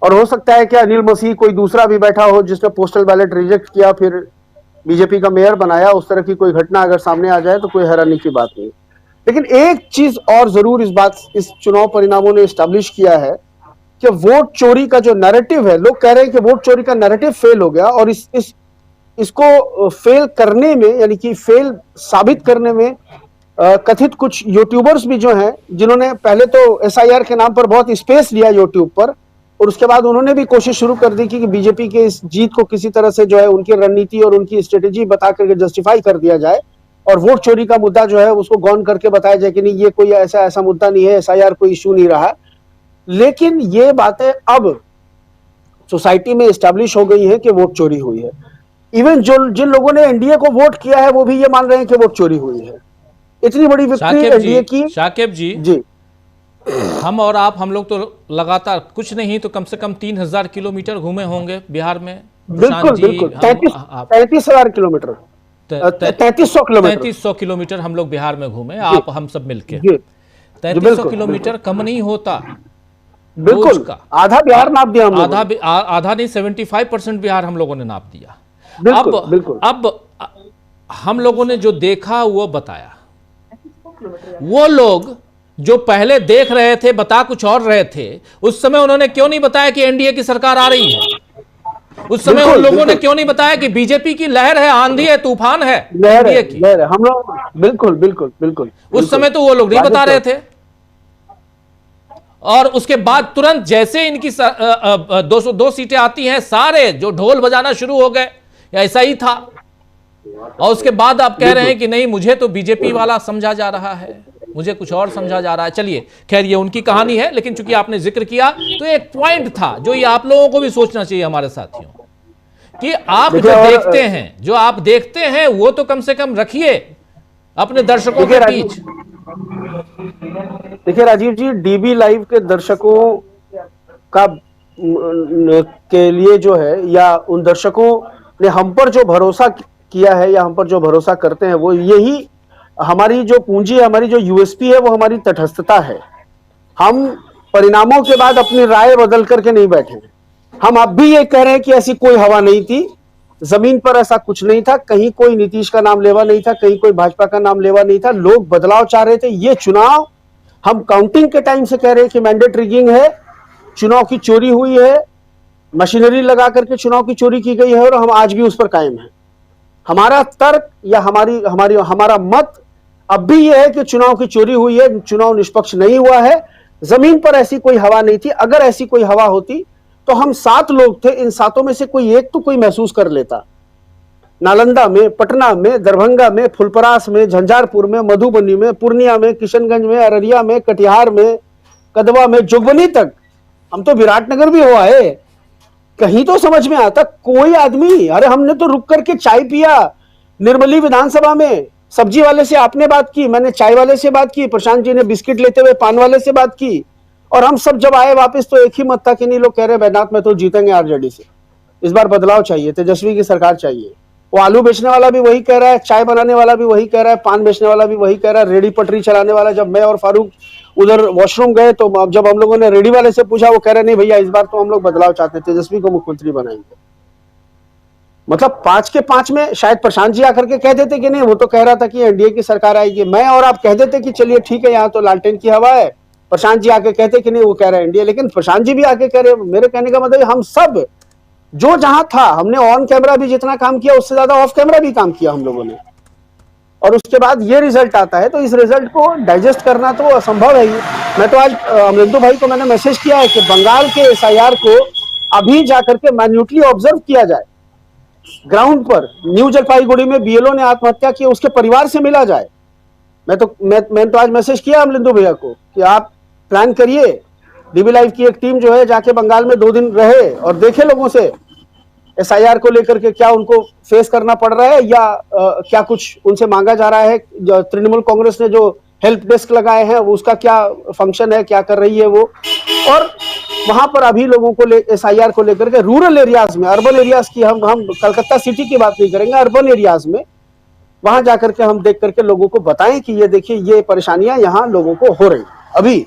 और हो सकता है कि अनिल मसीह कोई दूसरा भी बैठा हो जिसने पोस्टल बैलेट रिजेक्ट किया, फिर बीजेपी का मेयर बनाया, उस तरह की कोई घटना अगर सामने आ जाए तो कोई हैरानी की बात नहीं। लेकिन एक चीज और जरूर इस चुनाव परिणामों ने एस्टैब्लिश किया है कि वोट चोरी का जो नैरेटिव है, लोग कह रहे हैं कि वोट चोरी का नैरेटिव फेल हो गया, और इसको फेल करने में, यानी कि फेल साबित करने में कथित कुछ यूट्यूबर्स भी जो हैं, जिन्होंने पहले तो एसआईआर के नाम पर बहुत स्पेस लिया यूट्यूब पर, और उसके बाद उन्होंने भी कोशिश शुरू कर दी कि बीजेपी के इस जीत को किसी तरह से जो है उनकी रणनीति और उनकी स्ट्रेटेजी बता करके जस्टिफाई कर दिया जाए, और वोट चोरी का मुद्दा जो है उसको गौन करके बताया जाए कि नहीं, ये कोई ऐसा मुद्दा नहीं है, एसआईआर कोई इशू नहीं रहा। लेकिन ये बातें अब सोसाइटी में एस्टैब्लिश हो गई है कि वोट चोरी हुई है। इवन जिन लोगों ने एनडीए को वोट किया है वो भी ये मान रहे हैं कि वोट चोरी हुई है। इतनी बड़ी विक्ट्री एनडीए की। शाकिब जी, हम और आप, हम लोग तो लगातार कुछ नहीं तो कम से कम 3000 किलोमीटर घूमे होंगे बिहार में। बिल्कुल 33,000 किलोमीटर, 3300 किलोमीटर हम लोग बिहार में घूमे, आप हम सब मिलके। 3300 किलोमीटर कम नहीं होता। बिल्कुल, आधा बिहार नाप दिया हम लोगों ने। आधा नहीं, 75% बिहार हम लोगों ने नाप दिया। बिल्कुल। अब हम लोगों ने जो देखा वो बताया। वो लोग जो पहले देख रहे थे, बता कुछ और रहे थे, उस समय उन्होंने क्यों नहीं बताया कि एनडीए की सरकार आ रही है? उस समय उन लोगों ने क्यों नहीं बताया कि बीजेपी की लहर है, आंधी है, तूफान है एनडीए की? हम लोग बिल्कुल उस समय तो वो लोग नहीं बता रहे थे। और उसके बाद तुरंत जैसे इनकी 202 सीटें आती हैं, सारे जो ढोल बजाना शुरू हो गए, ऐसा ही था। और उसके बाद आप कह रहे हैं कि नहीं, मुझे तो बीजेपी वाला समझा जा रहा है, मुझे कुछ और समझा जा रहा है। चलिए, खैर ये उनकी कहानी है, लेकिन चूंकि आपने जिक्र किया तो एक पॉइंट था जो ये आप लोगों को भी सोचना चाहिए, हमारे साथियों, कि आप जो आप देखते हैं वो तो कम से कम रखिए अपने दर्शकों के बीच। देखिए राजीव जी, डीबी लाइव के दर्शकों का के लिए जो है, या उन दर्शकों ने हम पर जो भरोसा किया है या हम पर जो भरोसा करते हैं, वो यही हमारी जो पूंजी है, हमारी जो यूएसपी है, वो हमारी तटस्थता है। हम परिणामों के बाद अपनी राय बदल करके नहीं बैठे। हम अब भी ये कह रहे हैं कि ऐसी कोई हवा नहीं थी, जमीन पर ऐसा कुछ नहीं था, कहीं कोई नीतीश का नाम लेवा नहीं था, कहीं कोई भाजपा का नाम लेवा नहीं था। लोग बदलाव चाह रहे थे। ये चुनाव हम काउंटिंग के टाइम से कह रहे हैं कि मैंडेट रिगिंग है, चुनाव की चोरी हुई है, मशीनरी लगा करके चुनाव की चोरी की गई है, और हम आज भी उस पर कायम हैं। हमारा तर्क या हमारा मत अब भी यह है कि चुनाव की चोरी हुई है, चुनाव निष्पक्ष नहीं हुआ है, जमीन पर ऐसी कोई हवा नहीं थी। अगर ऐसी कोई हवा होती तो हम 7 लोग थे, इन 7 में से कोई एक तो कोई महसूस कर लेता। नालंदा में, पटना में, दरभंगा में, फुलपरास में, झंझारपुर में, मधुबनी में, पूर्णिया में, किशनगंज में, अररिया में, कटिहार में, कदवा में, जोगबनी तक, हम तो विराटनगर भी हुआ है। कहीं तो समझ में आता कोई आदमी, अरे हमने तो रुक करके चाय पिया निर्मली विधानसभा में, सब्जी वाले से आपने बात की, मैंने चाय वाले से बात की, प्रशांत जी ने बिस्किट लेते हुए पान वाले से बात की, और हम सब जब आए वापस तो एक ही मत था कि नहीं, लोग कह रहे बैजनाथ में तो जीतेंगे आरजेडी से, इस बार बदलाव चाहिए, तेजस्वी की सरकार चाहिए। वो आलू बेचने वाला भी वही कह रहा है, चाय बनाने वाला भी वही कह रहा है, पान बेचने वाला भी वही कह रहा है, रेडी पटरी चलाने वाला। जब मैं और फारूक उधर वॉशरूम गए तो जब हम लोगों ने रेडी वाले से पूछा, वो कह रहे नहीं भैया, इस बार तो हम लोग बदलाव चाहते हैं, तेजस्वी को मुख्यमंत्री बनाएंगे। मतलब 5 के 5 में शायद प्रशांत जी आकर के कह देते कि नहीं, वो तो कह रहा था कि एनडीए की सरकार आएगी। मैं और आप कह देते कि चलिए ठीक है, यहाँ तो लालटेन की हवा है। प्रशांत जी आके कहते कि नहीं, वो कह रहे हैं एनडीए। लेकिन प्रशांत जी भी आके कह रहे, मेरे कहने का मतलब हम सब जो जहां था, हमने ऑन कैमरा भी जितना काम किया, उससे ज्यादा ऑफ कैमरा भी काम किया हम लोगों ने, और उसके बाद ये रिजल्ट आता है। तो इस रिजल्ट को डाइजेस्ट करना तो असंभव है ही। मैं तो आज अमरिंदु भाई को मैंने मैसेज किया है कि बंगाल के एसआईआर को अभी जाकर के मैन्यूटली ऑब्जर्व किया जाए, ग्राउंड पर न्यू जलपाईगुड़ी में बीएलओ ने आत्महत्या की, उसके परिवार से मिला जाए। मैं तो आज मैसेज किया अमरिंदु भैया को कि आप प्लान करिए, डीबी लाइव की एक टीम जो है जाके बंगाल में 2 दिन रहे और देखे लोगों से एसआईआर को लेकर के क्या उनको फेस करना पड़ रहा है, या क्या कुछ उनसे मांगा जा रहा है। तृणमूल कांग्रेस ने जो हेल्प डेस्क लगाए हैं उसका क्या फंक्शन है, क्या कर रही है वो। और वहां पर अभी लोगों को एसआईआर को लेकर के रूरल एरियाज में, अर्बन एरियाज की हम कलकत्ता सिटी की बात नहीं करेंगे, अर्बन एरियाज में वहां जाकर के हम देख करके लोगों को बताएं कि ये देखिए ये परेशानियां यहाँ लोगों को हो रही अभी।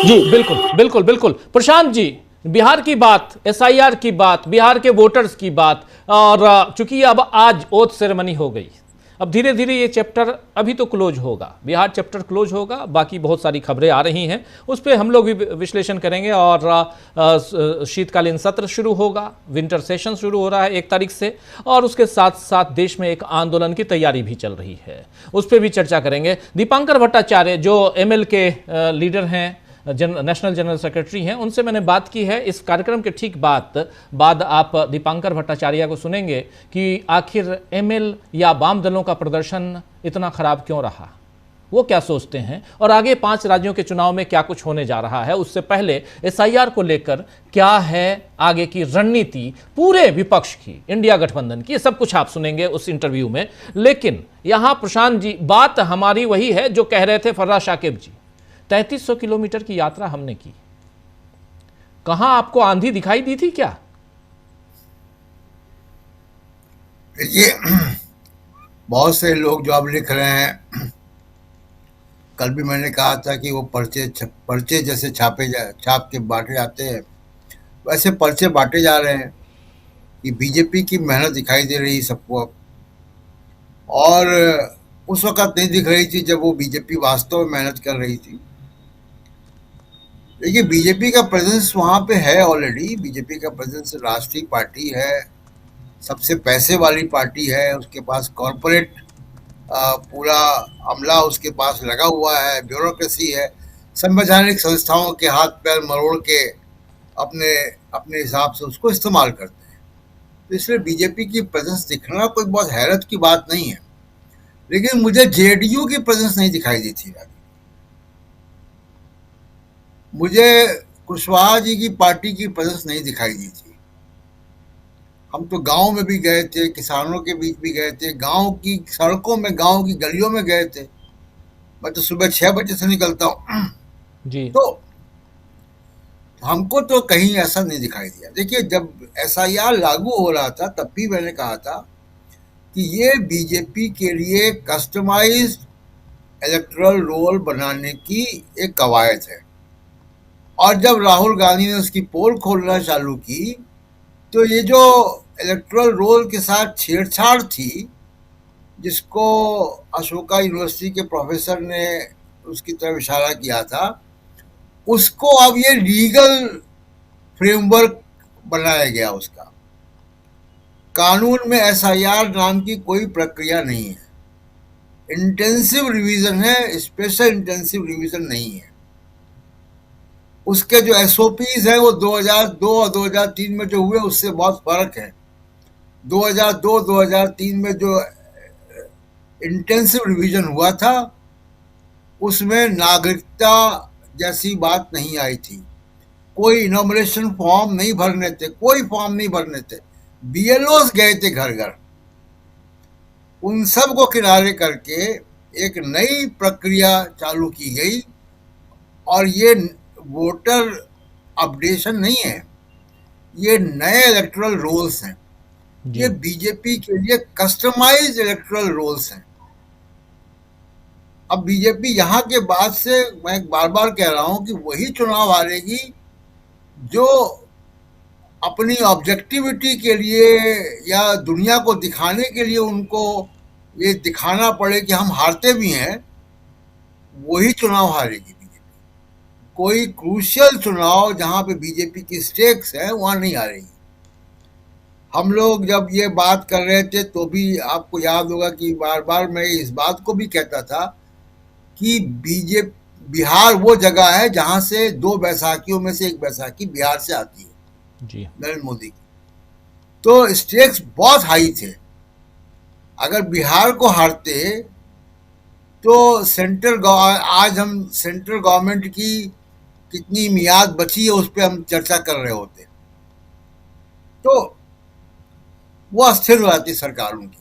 जी बिल्कुल बिल्कुल बिल्कुल। प्रशांत जी, बिहार की बात, एसआईआर की बात, बिहार के वोटर्स की बात, और चूंकि अब आज ओथ सेरेमनी हो गई, अब धीरे धीरे ये चैप्टर अभी तो क्लोज होगा, बिहार चैप्टर क्लोज होगा, बाकी बहुत सारी खबरें आ रही हैं, उस पर हम लोग भी विश्लेषण करेंगे। और शीतकालीन सत्र शुरू होगा, विंटर सेशन शुरू हो रहा है 1 तारीख से, और उसके साथ साथ देश में एक आंदोलन की तैयारी भी चल रही है, उस पर भी चर्चा करेंगे। दीपांकर भट्टाचार्य जो एमएल के लीडर हैं, नेशनल जनरल सेक्रेटरी हैं, उनसे मैंने बात की है। इस कार्यक्रम के ठीक बाद आप दीपांकर भट्टाचार्य को सुनेंगे कि आखिर एमएल या वाम दलों का प्रदर्शन इतना खराब क्यों रहा, वो क्या सोचते हैं, और आगे 5 राज्यों के चुनाव में क्या कुछ होने जा रहा है। उससे पहले एसआईआर को लेकर क्या है आगे की रणनीति पूरे विपक्ष की, इंडिया गठबंधन की, सब कुछ आप सुनेंगे उस इंटरव्यू में। लेकिन यहां प्रशांत जी, बात हमारी वही है जो कह रहे थे फर्राह शाकिब जी, 3300 किलोमीटर की यात्रा हमने की, कहां आपको आंधी दिखाई दी थी क्या? ये बहुत से लोग जो अब लिख रहे हैं, कल भी मैंने कहा था कि वो पर्चे जैसे छाप के बांटे जाते हैं, वैसे पर्चे बांटे जा रहे हैं कि बीजेपी की मेहनत दिखाई दे रही सबको अब, और उस वक्त नहीं दिख रही थी जब वो बीजेपी वास्तव में मेहनत कर रही थी। देखिए, बीजेपी का प्रेजेंस वहाँ पे है ऑलरेडी। बीजेपी का प्रेजेंस राष्ट्रीय पार्टी है, सबसे पैसे वाली पार्टी है, उसके पास कॉरपोरेट पूरा अमला उसके पास लगा हुआ है, ब्यूरोक्रेसी है, संवैधानिक संस्थाओं के हाथ पैर मरोड़ के अपने अपने हिसाब से उसको इस्तेमाल करते हैं। तो इसलिए बीजेपी की प्रेजेंस दिखना कोई बहुत हैरत की बात नहीं है। लेकिन मुझे जेडीयू की प्रेजेंस नहीं दिखाई दी थी। मुझे कुशवाहा जी की पार्टी की प्रेजेंस नहीं दिखाई दी थी। हम तो गांव में भी गए थे, किसानों के बीच भी गए थे, गांव की सड़कों में, गांव की गलियों में गए थे। मैं तो सुबह 6 बजे से निकलता हूँ जी। तो हमको तो कहीं ऐसा नहीं दिखाई दिया। देखिए, जब एसआईआर लागू हो रहा था तब भी मैंने कहा था कि ये बीजेपी के लिए कस्टमाइज्ड इलेक्टोरल रोल बनाने की एक कवायद है। और जब राहुल गांधी ने उसकी पोल खोलना चालू की तो ये जो इलेक्टोरल रोल के साथ छेड़छाड़ थी, जिसको अशोका यूनिवर्सिटी के प्रोफेसर ने उसकी तरफ इशारा किया था, उसको अब ये लीगल फ्रेमवर्क बनाया गया। उसका कानून में एसआईआर नाम की कोई प्रक्रिया नहीं है, इंटेंसिव रिवीजन है, स्पेशल इंटेंसिव रिवीजन नहीं है। उसके जो एसओपीज है वो 2002 और 2003 में जो हुए उससे बहुत फर्क है। 2002-2003 में जो इंटेंसिव रिवीजन हुआ था उसमें नागरिकता जैसी बात नहीं आई थी। कोई इनॉमिनेशन फॉर्म नहीं भरने थे, कोई फॉर्म नहीं भरने थे, बीएलओस गए थे घर घर। उन सब को किनारे करके एक नई प्रक्रिया चालू की गई, और ये वोटर अपडेशन नहीं है, ये नए इलेक्टोरल रोल्स हैं। ये बीजेपी के लिए कस्टमाइज्ड इलेक्टोरल रोल्स हैं। अब बीजेपी यहाँ के बाद से, मैं बार बार कह रहा हूं कि वही चुनाव हारेगी जो अपनी ऑब्जेक्टिविटी के लिए या दुनिया को दिखाने के लिए उनको ये दिखाना पड़े कि हम हारते भी हैं, वही चुनाव हारेगी। कोई क्रूशियल चुनाव जहां पे बीजेपी की स्टेक्स है वहां नहीं आ रही। हम लोग जब ये बात कर रहे थे तो भी आपको याद होगा कि बार बार मैं इस बात को भी कहता था कि बिहार वो जगह है जहां से 2 बैसाखियों में से एक बैसाखी बिहार से आती है जी, नरेंद्र मोदी की। तो स्टेक्स बहुत हाई थे। अगर बिहार को हारते तो आज हम सेंट्रल गवर्नमेंट की कितनी मियाद बची है उस पर हम चर्चा कर रहे होते, तो वो अस्थिर हो जाती सरकारों की।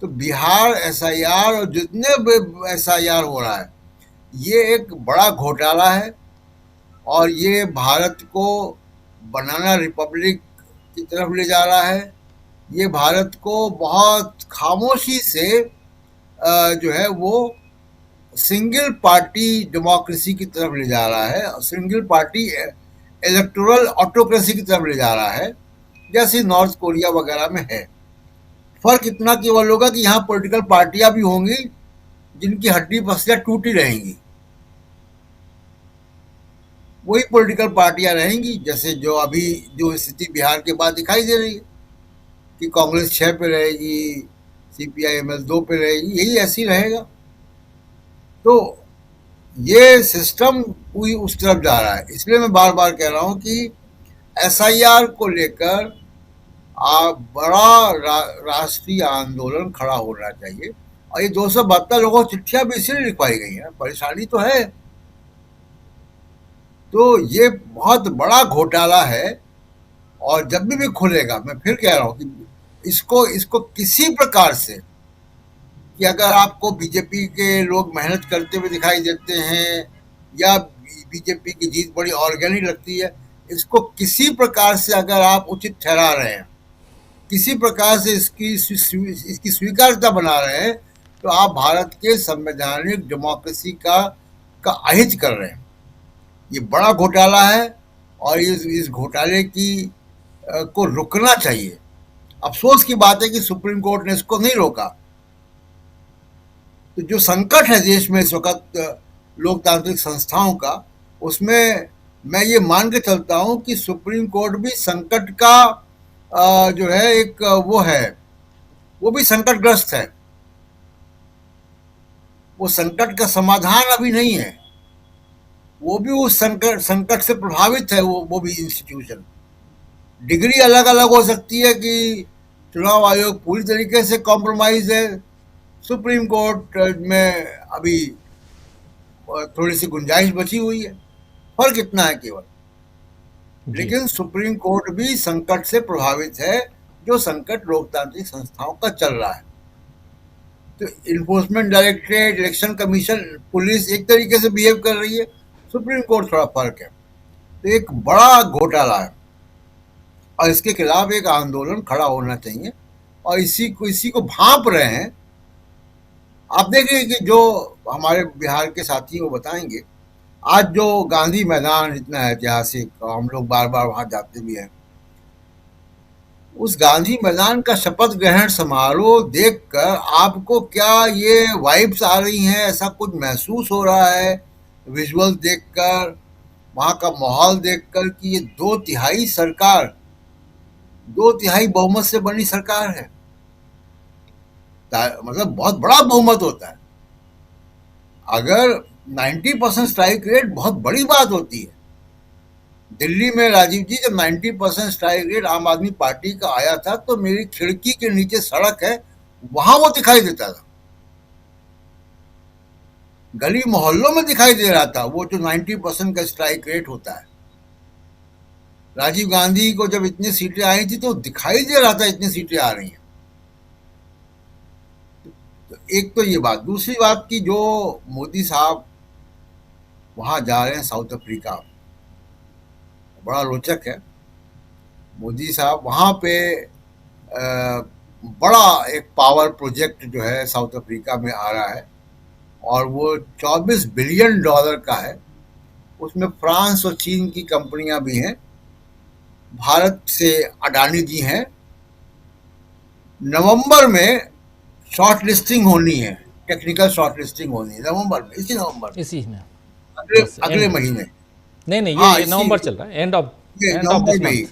तो बिहार एसआईआर और जितने एसआईआर हो रहा है, ये एक बड़ा घोटाला है, और ये भारत को बनाना रिपब्लिक की तरफ ले जा रहा है। ये भारत को बहुत खामोशी से जो है वो सिंगल पार्टी डेमोक्रेसी की तरफ ले जा रहा है, सिंगल पार्टी इलेक्टोरल ऑटोक्रेसी की तरफ ले जा रहा है, जैसे नॉर्थ कोरिया वगैरह में है। फर्क इतना केवल होगा कि यहाँ पॉलिटिकल पार्टियां भी होंगी जिनकी हड्डी पसलियां टूटी रहेंगी, वही पॉलिटिकल पार्टियां रहेंगी जैसे जो अभी जो स्थिति बिहार के बाद दिखाई दे रही है कि कांग्रेस 6 पे रहेगी, CPI-ML 2 पे रहेगी, यही ऐसी रहेगा। तो ये सिस्टम पूरी उस तरफ जा रहा है। इसलिए मैं बार बार कह रहा हूं कि SIR को लेकर बड़ा राष्ट्रीय आंदोलन खड़ा होना चाहिए। और ये 272 लोगों को चिट्ठियां भी इसलिए लिखवाई गई हैं, परेशानी तो है। तो ये बहुत बड़ा घोटाला है और जब भी खुलेगा, मैं फिर कह रहा हूं कि इसको किसी प्रकार से, कि अगर आपको बीजेपी के लोग मेहनत करते हुए दिखाई देते हैं या बीजेपी की जीत बड़ी ऑर्गेनिक लगती है, इसको किसी प्रकार से अगर आप उचित ठहरा रहे हैं, किसी प्रकार से इसकी स्वीकार्यता बना रहे हैं, तो आप भारत के संवैधानिक डेमोक्रेसी का अहित कर रहे हैं। ये बड़ा घोटाला है और इस घोटाले को रुकना चाहिए। अफसोस की बात है कि सुप्रीम कोर्ट ने इसको नहीं रोका। तो जो संकट है देश में इस वक्त लोकतांत्रिक संस्थाओं का, उसमें मैं ये मान के चलता हूं कि सुप्रीम कोर्ट भी संकट का जो है एक वो भी संकटग्रस्त है। वो संकट का समाधान अभी नहीं है, वो भी उस संकट से प्रभावित है। वो भी इंस्टीट्यूशन, डिग्री अलग अलग हो सकती है कि चुनाव आयोग पूरी तरीके से कॉम्प्रोमाइज है, सुप्रीम कोर्ट में अभी थोड़ी सी गुंजाइश बची हुई है, फर्क इतना है केवल। लेकिन सुप्रीम कोर्ट भी संकट से प्रभावित है, जो संकट लोकतांत्रिक संस्थाओं का चल रहा है। तो enforcement directorate, election commission, police एक तरीके से बिहेव कर रही है, सुप्रीम कोर्ट थोड़ा फर्क है। तो एक बड़ा घोटाला है और इसके खिलाफ एक आंदोलन खड़ा होना चाहिए और इसी को भांप रहे हैं। आप देखिए कि जो हमारे बिहार के साथी वो बताएंगे, आज जो गांधी मैदान इतना ऐतिहासिक, हम लोग बार बार वहां जाते भी हैं, उस गांधी मैदान का शपथ ग्रहण समारोह देखकर आपको क्या ये वाइब्स आ रही हैं? ऐसा कुछ महसूस हो रहा है विजुअल देखकर, वहां का माहौल देखकर कि ये 2/3 सरकार, 2/3 बहुमत से बनी सरकार है। मतलब बहुत बड़ा बहुमत होता है। अगर 90% स्ट्राइक रेट बहुत बड़ी बात होती है। दिल्ली में राजीव जी जब 90% स्ट्राइक रेट आम आदमी पार्टी का आया था, तो मेरी खिड़की के नीचे सड़क है, वहां वो दिखाई देता था, गली मोहल्लों में दिखाई दे रहा था वो जो 90% का स्ट्राइक रेट होता है। राजीव गांधी को जब इतनी सीटें आई थी तो दिखाई दे रहा था इतनी सीटें आ रही हैं। तो एक तो ये बात। दूसरी बात की जो मोदी साहब वहां जा रहे हैं साउथ अफ्रीका, बड़ा रोचक है। मोदी साहब वहां पे बड़ा एक पावर प्रोजेक्ट जो है साउथ अफ्रीका में आ रहा है और वो $24 बिलियन का है। उसमें फ्रांस और चीन की कंपनियां भी हैं, भारत से अडानी जी हैं। नवंबर में शॉर्ट लिस्टिंग होनी है, टेक्निकल शॉर्ट लिस्टिंग होनी है नवंबर में, इसी में अगले महीने। नहीं हाँ, ये नवंबर चल रहा है, एंड ऑफ नवंबर में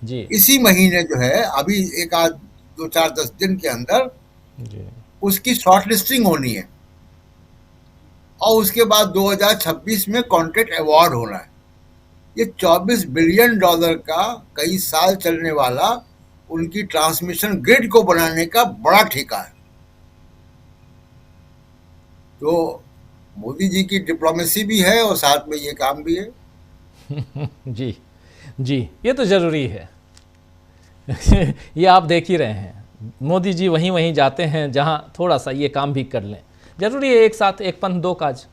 जी, इसी महीने जो है अभी एक आध 2-4-10 दिन के अंदर जी उसकी शॉर्ट लिस्टिंग होनी है और उसके बाद 2026 में कॉन्ट्रैक्ट अवार्ड होना है। ये $24 बिलियन का कई साल चलने वाला उनकी ट्रांसमिशन ग्रिड को बनाने का बड़ा ठेका है। तो मोदी जी की डिप्लोमेसी भी है और साथ में ये काम भी है। जी ये तो जरूरी है। ये आप देख ही रहे हैं, मोदी जी वहीं जाते हैं जहां थोड़ा सा ये काम भी कर लें। जरूरी है, एक साथ एक पंथ दो काज,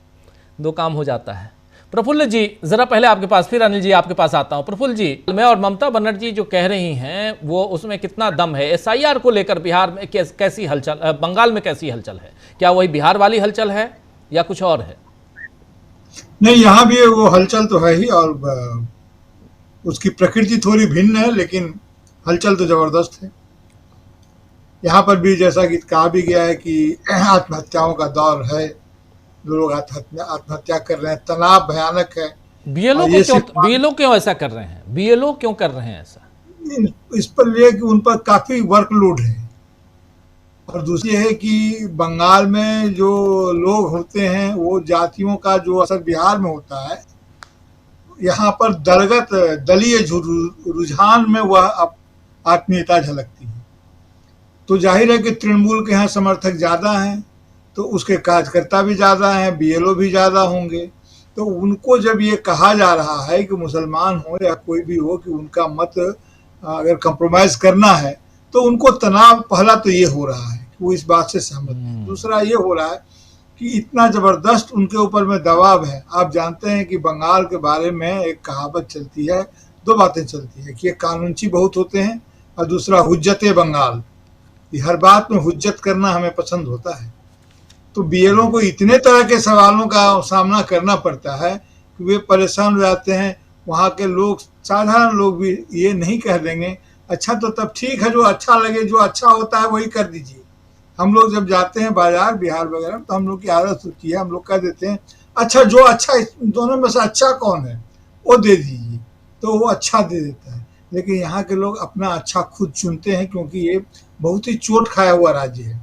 दो काम हो जाता है। प्रफुल्ल जी जरा पहले आपके पास, फिर अनिल जी आपके पास आता हूं। प्रफुल्ल जी, मैं और ममता बनर्जी जो कह रही हैं वो उसमें कितना दम है? SIR को लेकर बिहार में कैसी हलचल, बंगाल में कैसी हलचल है? क्या वही बिहार वाली हलचल है या कुछ और है? नहीं, यहाँ भी वो हलचल तो है ही और उसकी प्रकृति थोड़ी भिन्न है, लेकिन हलचल तो जबरदस्त है। यहाँ पर भी जैसा कि कहा भी गया है कि आत्महत्याओं का दौर है, जो लोग आत्महत्या कर रहे हैं, तनाव भयानक है। बीएलओ और को ये क्यों, सिर्फ बीएलओ क्यों ऐसा कर रहे हैं? बीएलओ क्यों कर रहे हैं ऐसा? इस पर यह कि उन पर काफी वर्कलोड है, और दूसरी है कि बंगाल में जो लोग होते हैं वो जातियों का जो असर बिहार में होता है, यहाँ पर दलगत दलीय रुझान में वह आत्मीयता झलकती है। तो जाहिर है कि तृणमूल के यहाँ समर्थक ज्यादा हैं, तो उसके कार्यकर्ता भी ज्यादा हैं, बीएलओ भी ज्यादा होंगे। तो उनको जब ये कहा जा रहा है कि मुसलमान हो या कोई भी हो कि उनका मत अगर कंप्रोमाइज करना है, तो उनको तनाव पहला तो ये हो रहा है कि वो इस बात से सहमत है। दूसरा ये हो रहा है कि इतना जबरदस्त उनके ऊपर में दबाव है। आप जानते हैं कि बंगाल के बारे में एक कहावत चलती है, दो बातें चलती है कि ये कानूनची बहुत होते हैं, और दूसरा हुज्जते बंगाल, हर बात में हुज्जत करना हमें पसंद होता है। तो बीएलओ को इतने तरह के सवालों का सामना करना पड़ता है कि वे परेशान हो जाते हैं। वहाँ के लोग, साधारण लोग भी ये नहीं कह देंगे अच्छा तो तब ठीक है, जो अच्छा लगे, जो अच्छा होता है वही कर दीजिए। हम लोग जब जाते हैं बाजार बिहार वगैरह, तो हम लोग की आदत होती है, हम लोग कह देते हैं अच्छा जो अच्छा, दोनों में से अच्छा कौन है वो दे दीजिए, तो वो अच्छा दे देता है। लेकिन यहाँ के लोग अपना अच्छा खुद चुनते हैं, क्योंकि ये बहुत ही चोट खाया हुआ राज्य है।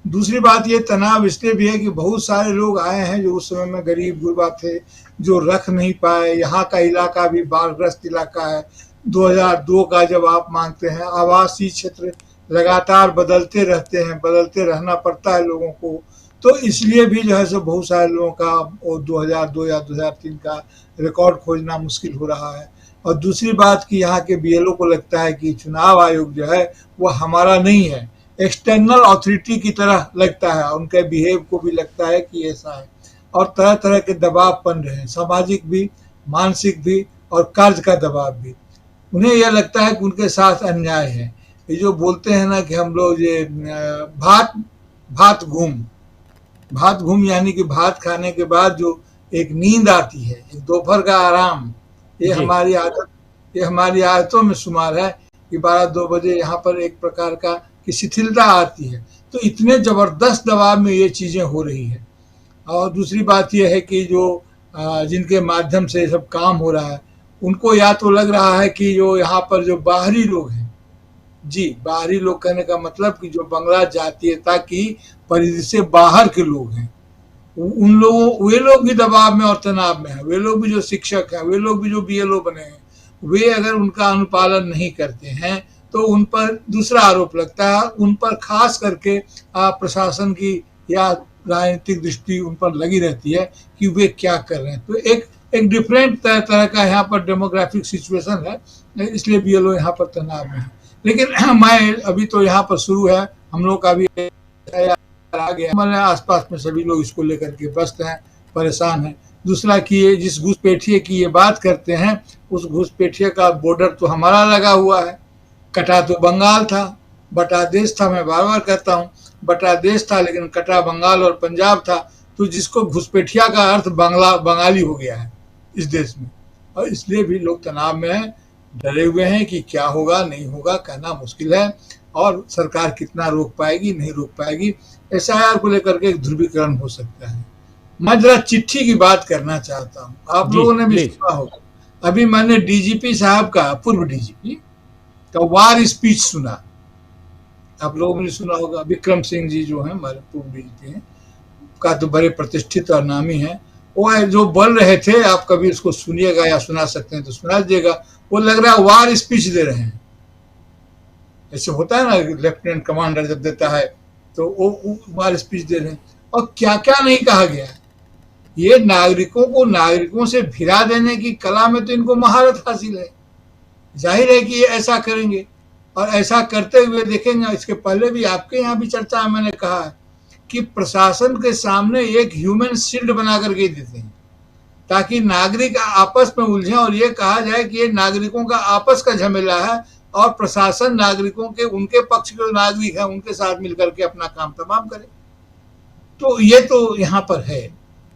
दूसरी बात ये तनाव इसलिए भी है कि बहुत सारे लोग आए हैं जो उस समय में गरीब गुरबा थे, जो रख नहीं पाए। यहाँ का इलाका भी बाढ़ग्रस्त इलाका है। 2002 का जब आप मांगते हैं, आवासीय क्षेत्र लगातार बदलते रहते हैं, बदलते रहना पड़ता है लोगों को, तो इसलिए भी जो है सो बहुत सारे लोगों का 2002 या 2003 का रिकॉर्ड खोजना मुश्किल हो रहा है। और दूसरी बात कि यहाँ के बीएलओ को लगता है कि चुनाव आयोग जो है वो हमारा नहीं है, एक्सटर्नल अथॉरिटी की तरह लगता है। उनके बिहेव को भी लगता है कि ऐसा है, और तरह तरह के दबाव बन रहे हैं, सामाजिक भी, मानसिक भी, और कार्य का दबाव भी। उन्हें यह लगता है कि उनके साथ अन्याय है। ये जो बोलते हैं ना कि हम लोग ये भात घूम यानी कि भात खाने के बाद जो एक नींद आती है, एक दोपहर का आराम, ये हमारी आदतों में शुमार है कि 12-2 बजे यहाँ पर एक प्रकार का की शिथिलता आती है। तो इतने जबरदस्त दबाव में ये चीजें हो रही है। और दूसरी बात यह है कि जो जिनके माध्यम से सब काम हो रहा है, उनको या तो लग रहा है कि जो यहाँ पर जो बाहरी लोग हैं, जी बाहरी लोग कहने का मतलब कि जो बंगला जातीयता की परिधि से बाहर के लोग हैं, वे लोग भी दबाव में और तनाव में हैं। वे लोग भी जो शिक्षक हैं, वे लोग भी जो बीएलओ बने हैं, वे अगर उनका अनुपालन नहीं करते हैं तो उन पर दूसरा आरोप लगता है। उन पर खास करके प्रशासन की या राजनीतिक दृष्टि उन पर लगी रहती है कि वे क्या कर रहे हैं। तो एक डिफरेंट तरह का यहाँ पर डेमोग्राफिक सिचुएशन है, इसलिए बीएलओ यहाँ पर तनाव में है। लेकिन मैं अभी तो यहाँ पर शुरू है, हम लोग का भी आ गया, हमारे आसपास में सभी लोग इसको लेकर के व्यस्त हैं, परेशान हैं। दूसरा कि ये जिस घुसपैठिए की ये बात करते हैं, उस घुसपैठिए का बॉर्डर तो हमारा लगा हुआ है। कटा तो बंगाल था, बटा देश था, मैं बार बार कहता हूँ बटा देश था, लेकिन कटा बंगाल और पंजाब था। तो जिसको घुसपैठिया का अर्थ बंगाली हो गया है इस देश में, और इसलिए भी लोग तनाव में हैं, डरे हुए हैं कि क्या होगा नहीं होगा, कहना मुश्किल है। और सरकार कितना रोक पाएगी नहीं रोक पाएगी, एसआईआर को लेकर के एक ध्रुवीकरण हो सकता है। मैं जरा चिट्ठी की बात करना चाहता हूँ, आप लोगों ने भी सुना होगा, अभी मैंने डीजीपी साहब का, पूर्व डीजीपी का वार स्पीच सुना, आप लोगों ने सुना होगा। विक्रम सिंह जी जो हैं हमारे पूर्व डीजीपी हैं, का तो बड़े प्रतिष्ठित और नामी हैं, वो जो बोल रहे थे, आप कभी उसको सुनिएगा या सुना सकते हैं तो सुना दीजिएगा। वो लग रहा है वार स्पीच दे रहे हैं, ऐसे होता है ना लेफ्टिनेंट कमांडर जब देता है तो वो वार स्पीच दे रहे हैं। और क्या क्या नहीं कहा गया, ये नागरिकों को नागरिकों से भिड़ा देने की कला में तो इनको महारत हासिल है। जाहिर है कि ये ऐसा करेंगे, और ऐसा करते हुए देखेंगे। इसके पहले भी आपके यहाँ भी चर्चा में मैंने कहा है कि प्रशासन के सामने एक ह्यूमन शील्ड बना करके देते हैं, ताकि नागरिक आपस में उलझे और ये कहा जाए कि ये नागरिकों का आपस का झमेला है, और प्रशासन नागरिकों के, उनके पक्ष के नागरिक हैं, उनके साथ मिलकर के अपना काम तमाम करे। तो ये तो यहाँ पर है,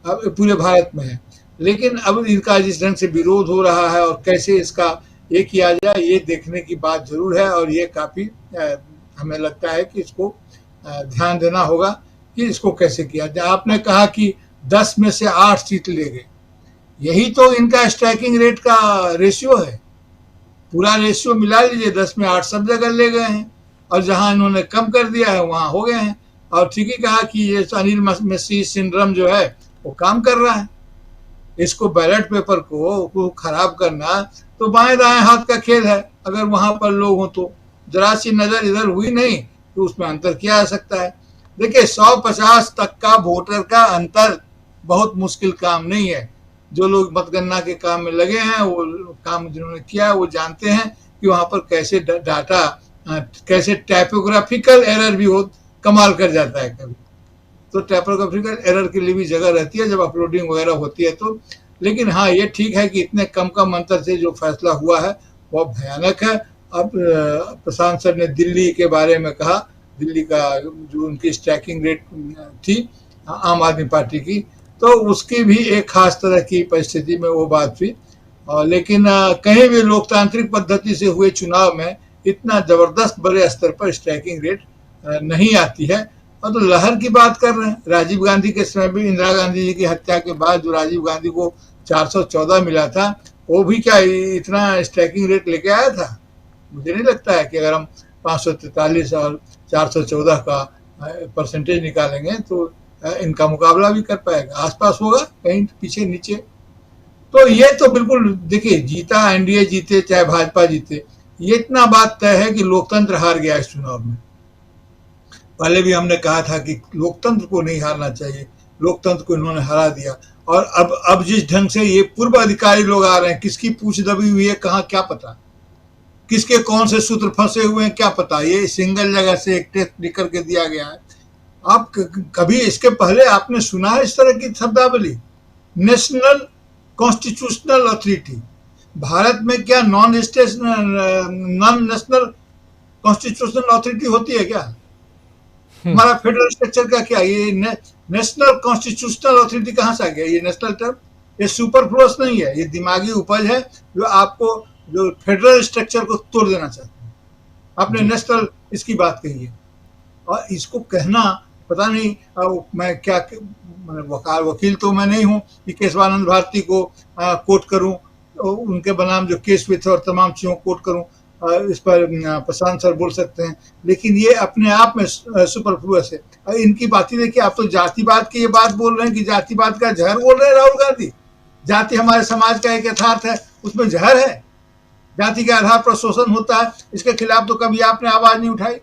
अब पूरे भारत में है। लेकिन अब इनका जिस ढंग से विरोध हो रहा है और कैसे इसका ये किया जाए, ये देखने की बात जरूर है। और ये काफी हमें लगता है कि इसको ध्यान देना होगा कि इसको कैसे किया जाए। आपने कहा कि 10 में से 8 सीट ले गए, यही तो इनका स्ट्राइकिंग रेट का रेशियो है। पूरा रेशियो मिला लीजिए, 10 में 8 सब जगह ले गए हैं, और जहां इन्होंने कम कर दिया है वहां हो गए हैं। और ठीक ही कहा कि ये अनिल मेसी सिंड्रोम जो है वो काम कर रहा है। इसको बैलेट पेपर को खराब करना तो बाएं दाएं हाथ का खेल है। अगर वहां पर लोग हों तो जरा सी नजर इधर हुई नहीं तो उसमें अंतर किया जा सकता है। देखिए 150 तक का वोटर का अंतर बहुत मुश्किल काम नहीं है। जो लोग मतगणना के काम में लगे हैं, वो काम जिन्होंने किया है वो जानते हैं कि वहां पर कैसे डाटा, कैसे टाइपोग्राफिकल एरर भी हो कमाल कर जाता है कभी। तो टाइपोग्राफिकल एरर के लिए भी जगह रहती है जब अपलोडिंग वगैरह होती है तो। लेकिन हाँ, ये ठीक है कि इतने कम अंतर से जो फैसला हुआ है वह भयानक है। अब प्रशांत सर ने दिल्ली के बारे में कहा, दिल्ली का जो उनकी स्ट्राइकिंग रेट थी आम आदमी पार्टी की, तो उसकी भी एक खास तरह की परिस्थिति में वो बात थी। लेकिन कहीं भी लोकतांत्रिक पद्धति से हुए चुनाव में इतना जबरदस्त बड़े स्तर पर स्ट्राइकिंग रेट नहीं आती है। और तो लहर की बात कर रहे हैं, राजीव गांधी के समय भी, इंदिरा गांधी जी की हत्या के बाद जो राजीव गांधी को 414 मिला था, वो भी क्या इतना स्ट्राइकिंग रेट लेके आया था? मुझे नहीं लगता है कि अगर हम 543 और 414 का परसेंटेज निकालेंगे तो इनका मुकाबला भी कर पाएगा। आसपास होगा, कहीं पीछे नीचे। तो ये तो बिल्कुल देखिए, जीता एनडीए जीते चाहे भाजपा जीते, ये इतना बात तय है कि लोकतंत्र हार गया इस चुनाव में। पहले भी हमने कहा था कि लोकतंत्र को नहीं हारना चाहिए, लोकतंत्र को इन्होंने हरा दिया। और अब जिस ढंग से ये पूर्व अधिकारी लोग आ रहे हैं, किसकी पूछ दबी हुई है कहाँ क्या पता, किसके कौन से सूत्र फंसे हुए हैं क्या पता। ये सिंगल जगह से एक टेस्ट लिख करके दिया गया है। आप कभी इसके पहले आपने सुना है इस तरह की शब्दावली? National constitutional authority. भारत में क्या नॉन नेशनल कॉन्स्टिट्यूशनल अथॉरिटी होती है क्या? हमारा फेडरल स्ट्रक्चर का क्या, ये नेशनल कॉन्स्टिट्यूशनल अथॉरिटी कहाँ से आ गया? ये नेशनल टर्म, ये सुपरफ्लुअस नहीं है, ये दिमागी उपज है जो आपको, जो फेडरल स्ट्रक्चर को तोड़ देना चाहते हैं। आपने नेशनल इसकी बात कही है, और इसको कहना पता नहीं मैं क्या, वकील तो मैं नहीं हूँ कि केशवानंद भारती को कोट करूँ, उनके बनाम जो केस हुए थे और तमाम चीज़ों को कोट करूँ। इस पर प्रशांत सर बोल सकते हैं, लेकिन ये अपने आप में सुपरफ्लुअस है। इनकी बातें देखिए, आप तो जातिवाद की ये बात बोल रहे हैं कि जातिवाद का जहर बोल रहे हैं राहुल गांधी। जाति हमारे समाज का एक यथार्थ है, उसमें जहर है। जाति के आधार पर शोषण होता है, इसके खिलाफ तो कभी आपने आवाज नहीं उठाई।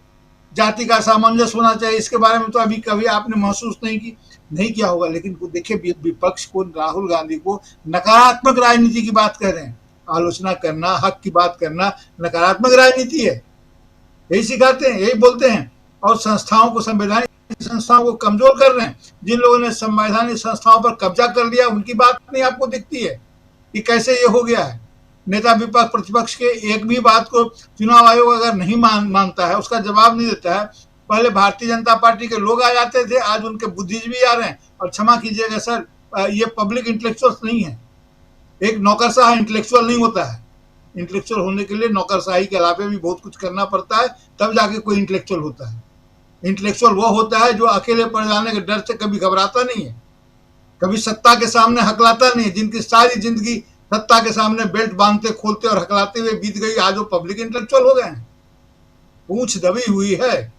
जाति का सामंजस्य होना चाहिए, इसके बारे में तो अभी कभी आपने महसूस नहीं किया होगा। लेकिन देखिए, विपक्ष को, राहुल गांधी को नकारात्मक राजनीति की बात कर रहे हैं। आलोचना करना, हक की बात करना नकारात्मक राजनीति है, यही सिखाते हैं, यही बोलते हैं। और संस्थाओं को, संवैधानिक संस्थाओं को कमजोर कर रहे हैं। जिन लोगों ने संवैधानिक संस्थाओं पर कब्जा कर लिया, उनकी बात नहीं आपको दिखती है कि कैसे ये हो गया है। नेता विपक्ष प्रतिपक्ष के एक भी बात को चुनाव आयोग अगर नहीं मानता है, उसका जवाब नहीं देता है। पहले भारतीय जनता पार्टी के लोग आ जाते थे, आज उनके बुद्धिजीवी आ रहे हैं। और क्षमा कीजिएगा सर, ये पब्लिक इंटेलेक्चुअल्स नहीं है। एक नौकरशाह इंटेलेक्चुअल नहीं होता है। इंटेलेक्चुअल होने के लिए नौकरशाही के अलावा भी बहुत कुछ करना पड़ता है, तब जाके कोई इंटेलेक्चुअल होता है। इंटेलेक्चुअल वो होता है जो अकेले पड़ जाने के डर से कभी घबराता नहीं है, कभी सत्ता के सामने हकलाता नहीं है, जिनकी सारी जिंदगी सत्ता के सामने बेल्ट बांधते खोलते और हकलाते हुए बीत गई, आज वो पब्लिक इंटेलेक्चुअल हो गए हैं। पूंछ दबी हुई है,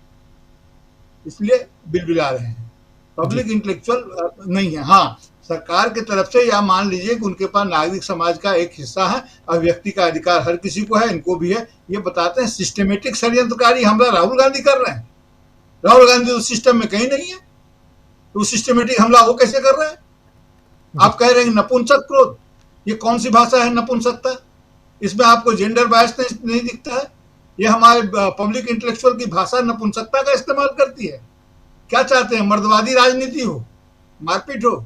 इसलिए बिलबिला रहे हैं। पब्लिक इंटेलेक्चुअल नहीं है। हाँ, सरकार की तरफ से या मान लीजिए कि उनके पास नागरिक समाज का एक हिस्सा है, अभिव्यक्ति का अधिकार हर किसी को है, इनको भी है। ये बताते हैं सिस्टमेटिक षड्यंत्रकारी हमला राहुल गांधी कर रहे हैं। राहुल गांधी तो सिस्टम में कहीं नहीं है, तो सिस्टमेटिक हमला वो कैसे कर रहे हैं? आप कह रहे हैं नपुंसक क्रोध, ये कौन सी भाषा है नपुंसकता? इसमें आपको जेंडर बायस नहीं दिखता है? ये हमारे पब्लिक इंटेलेक्चुअल की भाषा नपुंसकता का इस्तेमाल करती है। क्या चाहते हैं? मर्दवादी राजनीति हो, मारपीट हो?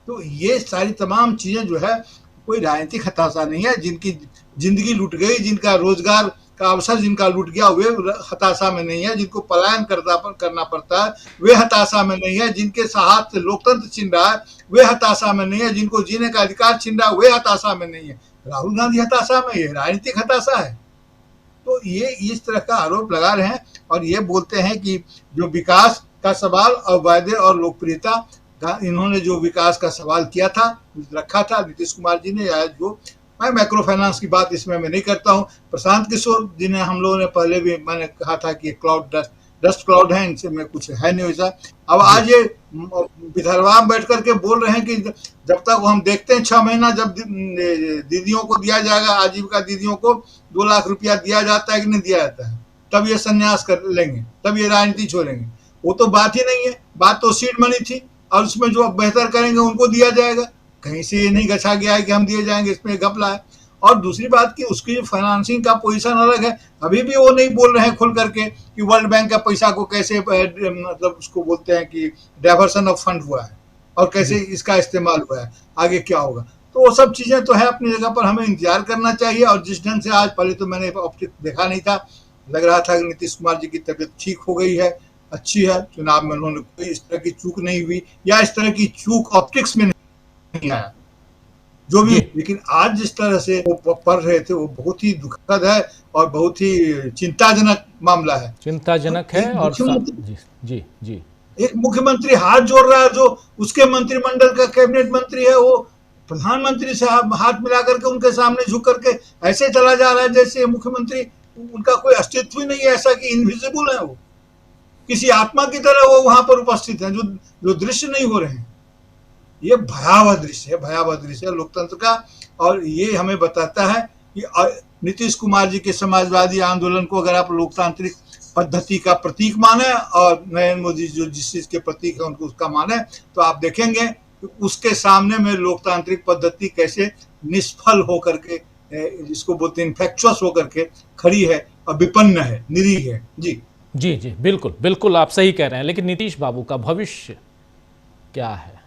तो ये सारी तमाम चीजें जो है, कोई राजनीतिक हताशा नहीं है। जिनकी जिंदगी लूट गई, जिनका रोजगार का अवसर जिनका लूट गया, वे हताशा में नहीं है। जिनको पलायन करना पड़ता है, वे हताशा में नहीं है। जिनके हाथ से लोकतंत्र छीन रहा है, वे हताशा में नहीं है। जिनको जीने का अधिकार छीन रहा है, वे हताशा में नहीं है। राहुल गांधी हताशा में, ये राजनीतिक हताशा है। तो ये इस तरह का आरोप लगा रहे हैं और ये बोलते हैं कि जो विकास का सवाल और वायदे और लोकप्रियता का इन्होंने जो विकास का सवाल किया था, रखा था नीतीश कुमार जी ने, या जो मैं माइक्रो फाइनेंस की बात इसमें मैं नहीं करता हूँ, प्रशांत किशोर जी ने, हम लोगों ने पहले भी मैंने कहा था कि क्लाउड डस्ट क्लाउड है, इनसे में कुछ है नहीं वैसा। अब आज ये विदर्भा में बैठ करके बोल रहे हैं कि जब तक हम देखते हैं 6 महीना जब दीदियों को दिया जाएगा, आजीविका दीदियों को 2 लाख रुपया दिया जाता है कि नहीं दिया जाता है, तब ये संन्यास कर लेंगे, तब ये राजनीति छोड़ेंगे। वो तो बात ही नहीं है, बात तो सीड मनी थी और उसमें जो बेहतर करेंगे उनको दिया जाएगा। कहीं से ये नहीं गछा गया है कि हम दिए जाएंगे, इसमें घपला है। और दूसरी बात कि उसकी फाइनेंसिंग का पोजीशन अलग है, अभी भी वो नहीं बोल रहे हैं खुल करके कि वर्ल्ड बैंक का पैसा को कैसे मतलब उसको बोलते हैं कि डाइवर्सन ऑफ फंड हुआ है और कैसे इसका इस्तेमाल हुआ है, आगे क्या होगा। तो वो सब चीजें तो है अपनी जगह पर, हमें इंतजार करना चाहिए। और जिस ढंग से आज, पहले तो मैंने ऑप्टिक देखा नहीं था, लग रहा था कि नीतीश कुमार जी की तबीयत ठीक हो गई है, अच्छी है, चुनाव में उन्होंने कोई इस तरह की चूक नहीं हुई, या इस तरह की चूक ऑप्टिक्स में नहीं आया जो भी। लेकिन आज जिस तरह से वो पढ़ रहे थे वो बहुत ही दुखद है और बहुत ही चिंताजनक मामला है, चिंताजनक है। और जी जी एक मुख्यमंत्री हाथ जोड़ रहा है, जो उसके मंत्रिमंडल का कैबिनेट मंत्री है, वो प्रधानमंत्री से हाथ मिला करके उनके सामने झुक करके ऐसे चला जा रहा है जैसे मुख्यमंत्री उनका कोई अस्तित्व ही नहीं है, ऐसा कि इनविजिबल है, वो किसी आत्मा की तरह वो वहां पर उपस्थित है, जो दृश्य नहीं हो रहे हैं। ये भयावह दृश्य है लोकतंत्र का। और ये हमें बताता है कि नीतीश कुमार जी के समाजवादी आंदोलन को अगर आप लोकतांत्रिक पद्धति का प्रतीक माने और नरेंद्र मोदी जो जिस चीज के प्रतीक है उनको उसका माने, तो आप देखेंगे कि उसके सामने में लोकतांत्रिक पद्धति कैसे निष्फल होकर के, जिसको बोलते हैं इन्फेक्चुअस होकर के खड़ी है और विपन्न है, निरीह है। जी जी जी, बिल्कुल बिल्कुल आप सही कह रहे हैं। लेकिन नीतीश बाबू का भविष्य क्या है?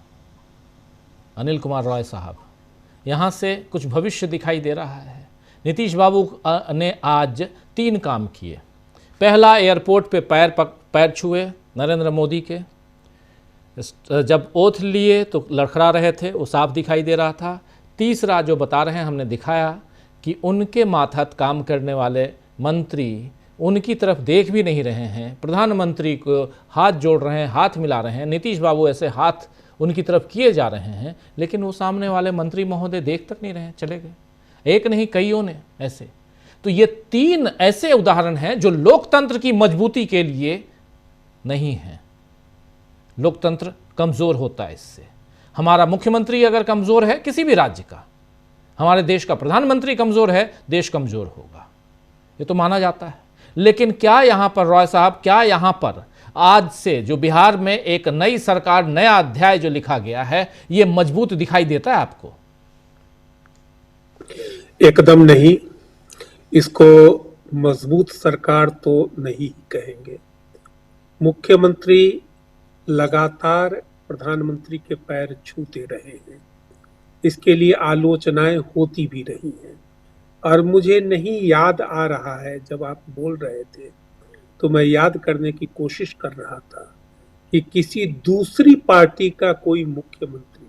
अनिल कुमार रॉय साहब, यहाँ से कुछ भविष्य दिखाई दे रहा है। नीतीश बाबू ने आज 3 काम किए। पहला, एयरपोर्ट पे पैर छुए नरेंद्र मोदी के, जब ओथ लिए तो लड़खड़ा रहे थे, वो साफ दिखाई दे रहा था। तीसरा जो बता रहे हैं, हमने दिखाया कि उनके मातहत काम करने वाले मंत्री उनकी तरफ देख भी नहीं रहे हैं, प्रधानमंत्री को हाथ जोड़ रहे हैं, हाथ मिला रहे हैं। नीतीश बाबू ऐसे हाथ उनकी तरफ किए जा रहे हैं, लेकिन वो सामने वाले मंत्री महोदय देख तक नहीं रहे, चले गए। एक नहीं, कईयों ने ऐसे। तो ये 3 ऐसे उदाहरण हैं जो लोकतंत्र की मजबूती के लिए नहीं है। लोकतंत्र कमजोर होता है इससे। हमारा मुख्यमंत्री अगर कमजोर है किसी भी राज्य का, हमारे देश का प्रधानमंत्री कमजोर है, देश कमजोर होगा, ये तो माना जाता है। लेकिन क्या यहां पर रॉय साहब, क्या यहां पर आज से जो बिहार में एक नई सरकार, नया अध्याय जो लिखा गया है, ये मजबूत दिखाई देता है आपको? एकदम नहीं, इसको मजबूत सरकार तो नहीं कहेंगे। मुख्यमंत्री लगातार प्रधानमंत्री के पैर छूते रहे हैं, इसके लिए आलोचनाएं होती भी रही हैं। और मुझे नहीं याद आ रहा है, जब आप बोल रहे थे तो मैं याद करने की कोशिश कर रहा था कि किसी दूसरी पार्टी का कोई मुख्यमंत्री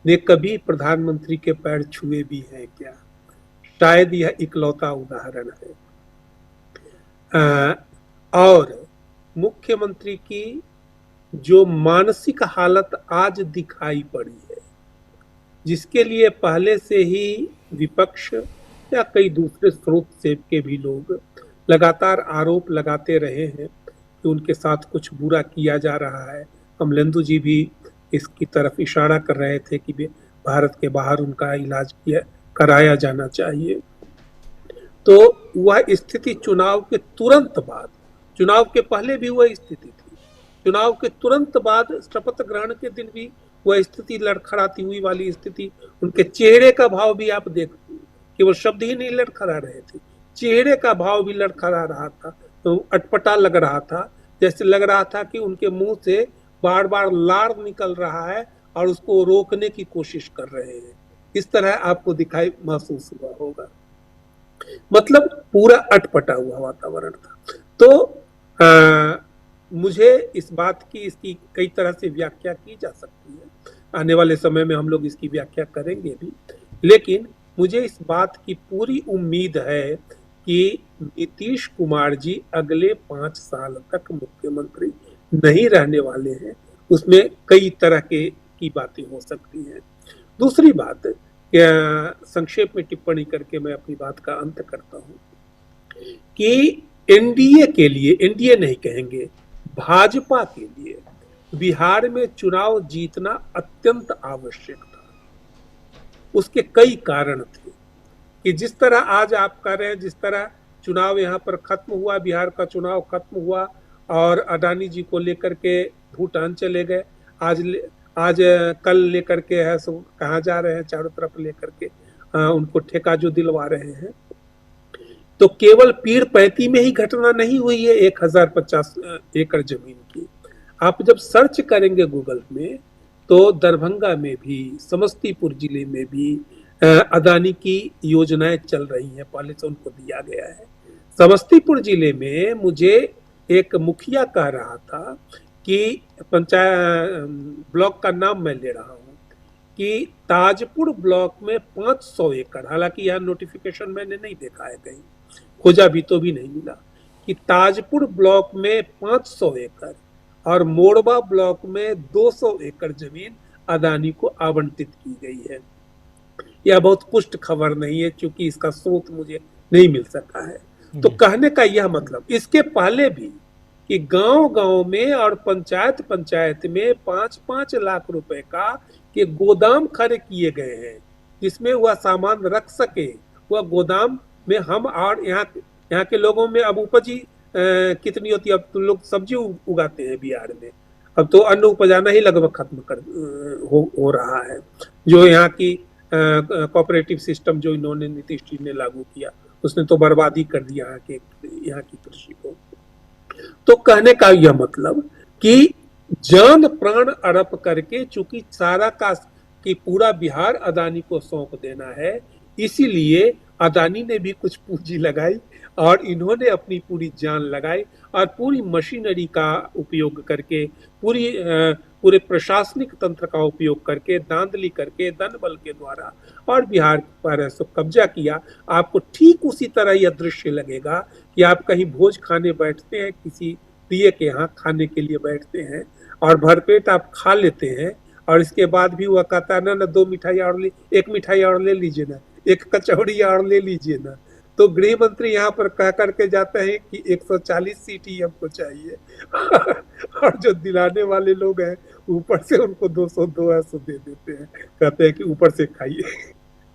ने कभी प्रधानमंत्री के पैर छुए भी हैं क्या? शायद यह इकलौता उदाहरण है। और मुख्यमंत्री की जो मानसिक हालत आज दिखाई पड़ी है, जिसके लिए पहले से ही विपक्ष या कई दूसरे स्रोत से के भी लोग लगातार आरोप लगाते रहे हैं कि उनके साथ कुछ बुरा किया जा रहा है। कमलेंदु जी भी इसकी तरफ इशारा कर रहे थे कि भारत के बाहर उनका इलाज कराया जाना चाहिए। तो वह स्थिति चुनाव के तुरंत बाद, चुनाव के पहले भी वह स्थिति थी, चुनाव के तुरंत बाद शपथ ग्रहण के दिन भी वह स्थिति लड़खड़ाती हुई वाली स्थिति, उनके चेहरे का भाव भी आप देखते, केवल शब्द ही नहीं लड़खड़ा रहे थे, चेहरे का भाव भी लड़खड़ा रहा था, तो अटपटा लग रहा था, जैसे लग रहा था कि उनके मुंह से बार बार लार निकल रहा है और उसको रोकने की कोशिश कर रहे हैं। इस तरह आपको दिखाई महसूस हुआ होगा, मतलब पूरा अटपटा हुआ वातावरण था। तो मुझे इस बात की, इसकी कई तरह से व्याख्या की जा सकती है, आने वाले समय में हम लोग इसकी व्याख्या करेंगे भी, लेकिन मुझे इस बात की पूरी उम्मीद है कि नीतीश कुमार जी अगले 5 साल तक मुख्यमंत्री नहीं रहने वाले हैं, उसमें कई तरह की बातें हो सकती हैं। दूसरी बात, संक्षेप में टिप्पणी करके मैं अपनी बात का अंत करता हूं कि एनडीए के लिए, एनडीए नहीं कहेंगे, भाजपा के लिए बिहार में चुनाव जीतना अत्यंत आवश्यक था। उसके कई कारण थे कि जिस तरह आज आप कह रहे हैं, जिस तरह चुनाव यहाँ पर खत्म हुआ, बिहार का चुनाव खत्म हुआ और अडानी जी को लेकर के भूटान चले गए, आज कल लेकर के है सो कहाँ जा रहे हैं, चारों तरफ लेकर के उनको ठेका जो दिलवा रहे हैं। तो केवल पीर पैंती में ही घटना नहीं हुई है 1050 एकड़ जमीन की। आप जब सर्च करेंगे गूगल में तो दरभंगा में भी, समस्तीपुर जिले में भी अदानी की योजनाएं चल रही हैं, पहले से उनको दिया गया है। समस्तीपुर जिले में मुझे एक मुखिया कह रहा था कि पंचायत ब्लॉक का नाम मैं ले रहा हूं कि ताजपुर ब्लॉक में 500 एकड़, हालांकि यह नोटिफिकेशन मैंने नहीं देखा है, कहीं खोजा भी तो भी नहीं मिला, कि ताजपुर ब्लॉक में 500 एकड़ और मोरबा ब्लॉक में 200 एकड़ जमीन अदानी को आवंटित की गई है। यह बहुत पुष्ट खबर नहीं है क्योंकि इसका स्रोत मुझे नहीं मिल सका है। तो कहने का यह मतलब, इसके पहले भी कि गांव-गांव में और पंचायत में 5-5 लाख रुपए का के गोदाम खड़े किए गए हैं, जिसमें वह सामान रख सके। वह गोदाम में हम और यहाँ के लोगों में अब उपजी कितनी होती है, अब तो लोग सब्जी उगाते हैं बिहार में, अब तो अन्न उपजाना ही लगभग खत्म हो रहा है। जो यहाँ की कोऑपरेटिव सिस्टम जो इन्होंने नीतीश जी ने लागू किया, उसने तो बर्बादी कर दिया यहाँ की कृषि को। तो कहने का यह मतलब कि जान प्राण अर्प करके चूंकि सारा का कि पूरा बिहार अदानी को सौंप देना है, इसीलिए अदानी ने भी कुछ पूंजी लगाई और इन्होंने अपनी पूरी जान लगाई और पूरी मशीनरी का उपयोग करके, पूरे प्रशासनिक तंत्र का उपयोग करके, धांधली करके, धन बल के द्वारा और बिहार पर कब्जा किया। आपको ठीक उसी तरह यह दृश्य लगेगा कि आप कहीं भोज खाने बैठते हैं, किसी प्रिय के यहाँ खाने के लिए बैठते हैं और भरपेट आप खा लेते हैं और इसके बाद भी वह कहता है ना 2 मिठाई और एक मिठाई और ले लीजिए ना, एक कचौड़ी और ले लीजिए ना। तो गृह मंत्री यहाँ पर कह करके जाते हैं कि 140 सीट ही हमको चाहिए और जो दिलाने वाले लोग हैं ऊपर से उनको 200 दे देते हैं, कहते हैं कि ऊपर से खाइए।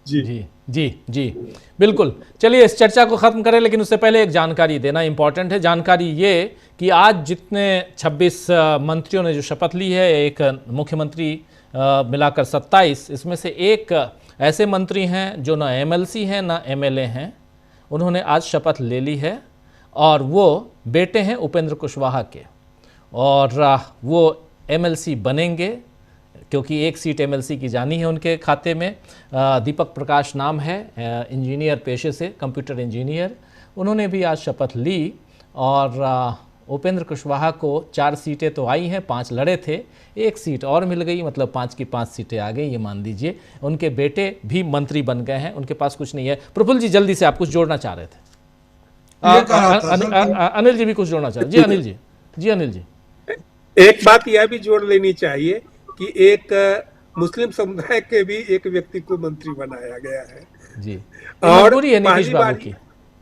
जी जी जी जी बिल्कुल। चलिए इस चर्चा को खत्म करें, लेकिन उससे पहले एक जानकारी देना इंपॉर्टेंट है। जानकारी ये कि आज जितने 26 मंत्रियों ने जो शपथ ली है, एक मुख्यमंत्री मिलाकर 27, इसमें से एक ऐसे मंत्री हैं जो ना एमएलसी हैं ना एमएलए हैं, उन्होंने आज शपथ ले ली है और वो बेटे हैं उपेंद्र कुशवाहा के, और वो एमएलसी बनेंगे क्योंकि एक सीट एमएलसी की जानी है उनके खाते में। दीपक प्रकाश नाम है, इंजीनियर पेशे से, कंप्यूटर इंजीनियर। उन्होंने भी आज शपथ ली और उपेंद्र कुशवाहा को 4 सीटें तो आई हैं, 5 लड़े थे, 1 सीट और मिल गई, मतलब 5 की 5 सीटें आ गई, ये मान लीजिए। उनके बेटे भी मंत्री बन गए हैं, उनके पास कुछ नहीं है। प्रफुल्ल जी जल्दी से आप कुछ जोड़ना चाह रहे थे। अनिल जी भी कुछ जोड़ना चाह रहे। जी अनिल जी। जी अनिल जी, एक बात यह भी जोड़ लेनी चाहिए कि एक मुस्लिम समुदाय के भी एक व्यक्ति को मंत्री बनाया गया है जी, और मजबूरी है नीतीश बाबू की,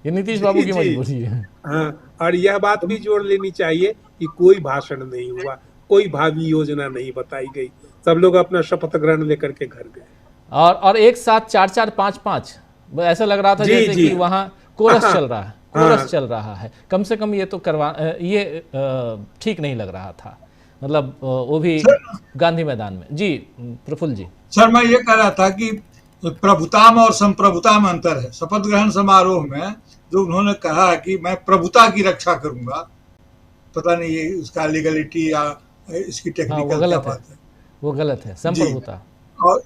ये नीतीश बाबू की मजबूरी है। हाँ, और यह बात भी जोड़ लेनी चाहिए कि कोई भाषण नहीं हुआ, कोई भावी योजना नहीं बताई गई, सब लोग अपना शपथ ग्रहण लेकर के घर गए और एक साथ 4-4, 5-5 ऐसा लग रहा था जैसे कि वहाँ कोरस चल रहा है, कोरस चल रहा है। कम से कम ये तो ये ठीक नहीं लग रहा था, मतलब वो भी गांधी मैदान में। जी प्रफुल्ल जी। सर मैं ये कह रहा था कि प्रभुता में और संप्रभुता में अंतर है। शपथ ग्रहण समारोह में जो उन्होंने कहा कि मैं प्रभुता की रक्षा करूंगा, पता नहीं ये उसका लीगलिटी या इसकी टेक्निकल क्या बात है, वो गलत है। संप्रभुता और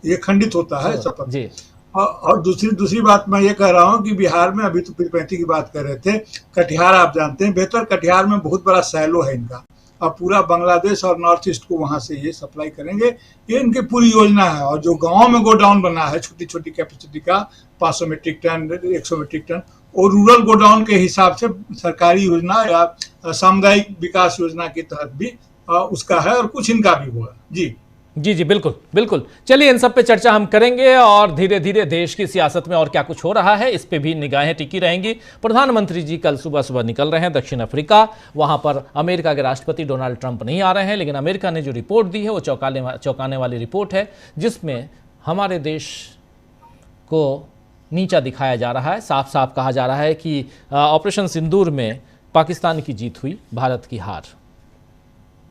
ये खंडित होता है शपथ जी। और दूसरी बात मैं ये कह रहा हूँ कि बिहार में, अभी तो पीरपैंती की बात कर रहे थे, कटिहार आप जानते हैं बेहतर, कटिहार में बहुत बड़ा सैलो है इनका और पूरा बांग्लादेश और नॉर्थ ईस्ट को वहां से ये सप्लाई करेंगे, ये इनकी पूरी योजना है। और जो गांव में गोडाउन बना है छोटी छोटी कैपेसिटी का 500 मीट्रिक टन 100 मीट्रिक टन, और रूरल गोडाउन के हिसाब से सरकारी योजना या सामुदायिक विकास योजना के तहत भी उसका है, और कुछ इनका भी हुआ। जी जी जी, बिल्कुल बिल्कुल। चलिए इन सब पे चर्चा हम करेंगे और धीरे धीरे देश की सियासत में और क्या कुछ हो रहा है इस पे भी निगाहें टिकी रहेंगी। प्रधानमंत्री जी कल सुबह सुबह निकल रहे हैं दक्षिण अफ्रीका। वहां पर अमेरिका के राष्ट्रपति डोनाल्ड ट्रंप नहीं आ रहे हैं, लेकिन अमेरिका ने जो रिपोर्ट दी है वो चौंकाने वाली रिपोर्ट है, जिसमें हमारे देश को नीचा दिखाया जा रहा है। साफ साफ कहा जा रहा है कि ऑपरेशन सिंदूर में पाकिस्तान की जीत हुई, भारत की हार।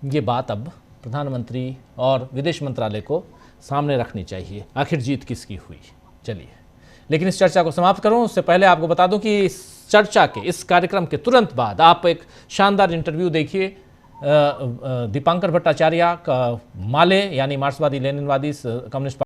ये बात अब प्रधानमंत्री और विदेश मंत्रालय को सामने रखनी चाहिए, आखिर जीत किसकी हुई। चलिए, लेकिन इस चर्चा को समाप्त करूं उससे पहले आपको बता दूं कि इस चर्चा के, इस कार्यक्रम के तुरंत बाद आप एक शानदार इंटरव्यू देखिए दीपांकर भट्टाचार्य का माले यानी मार्क्सवादी लेनिनवादी कम्युनिस्ट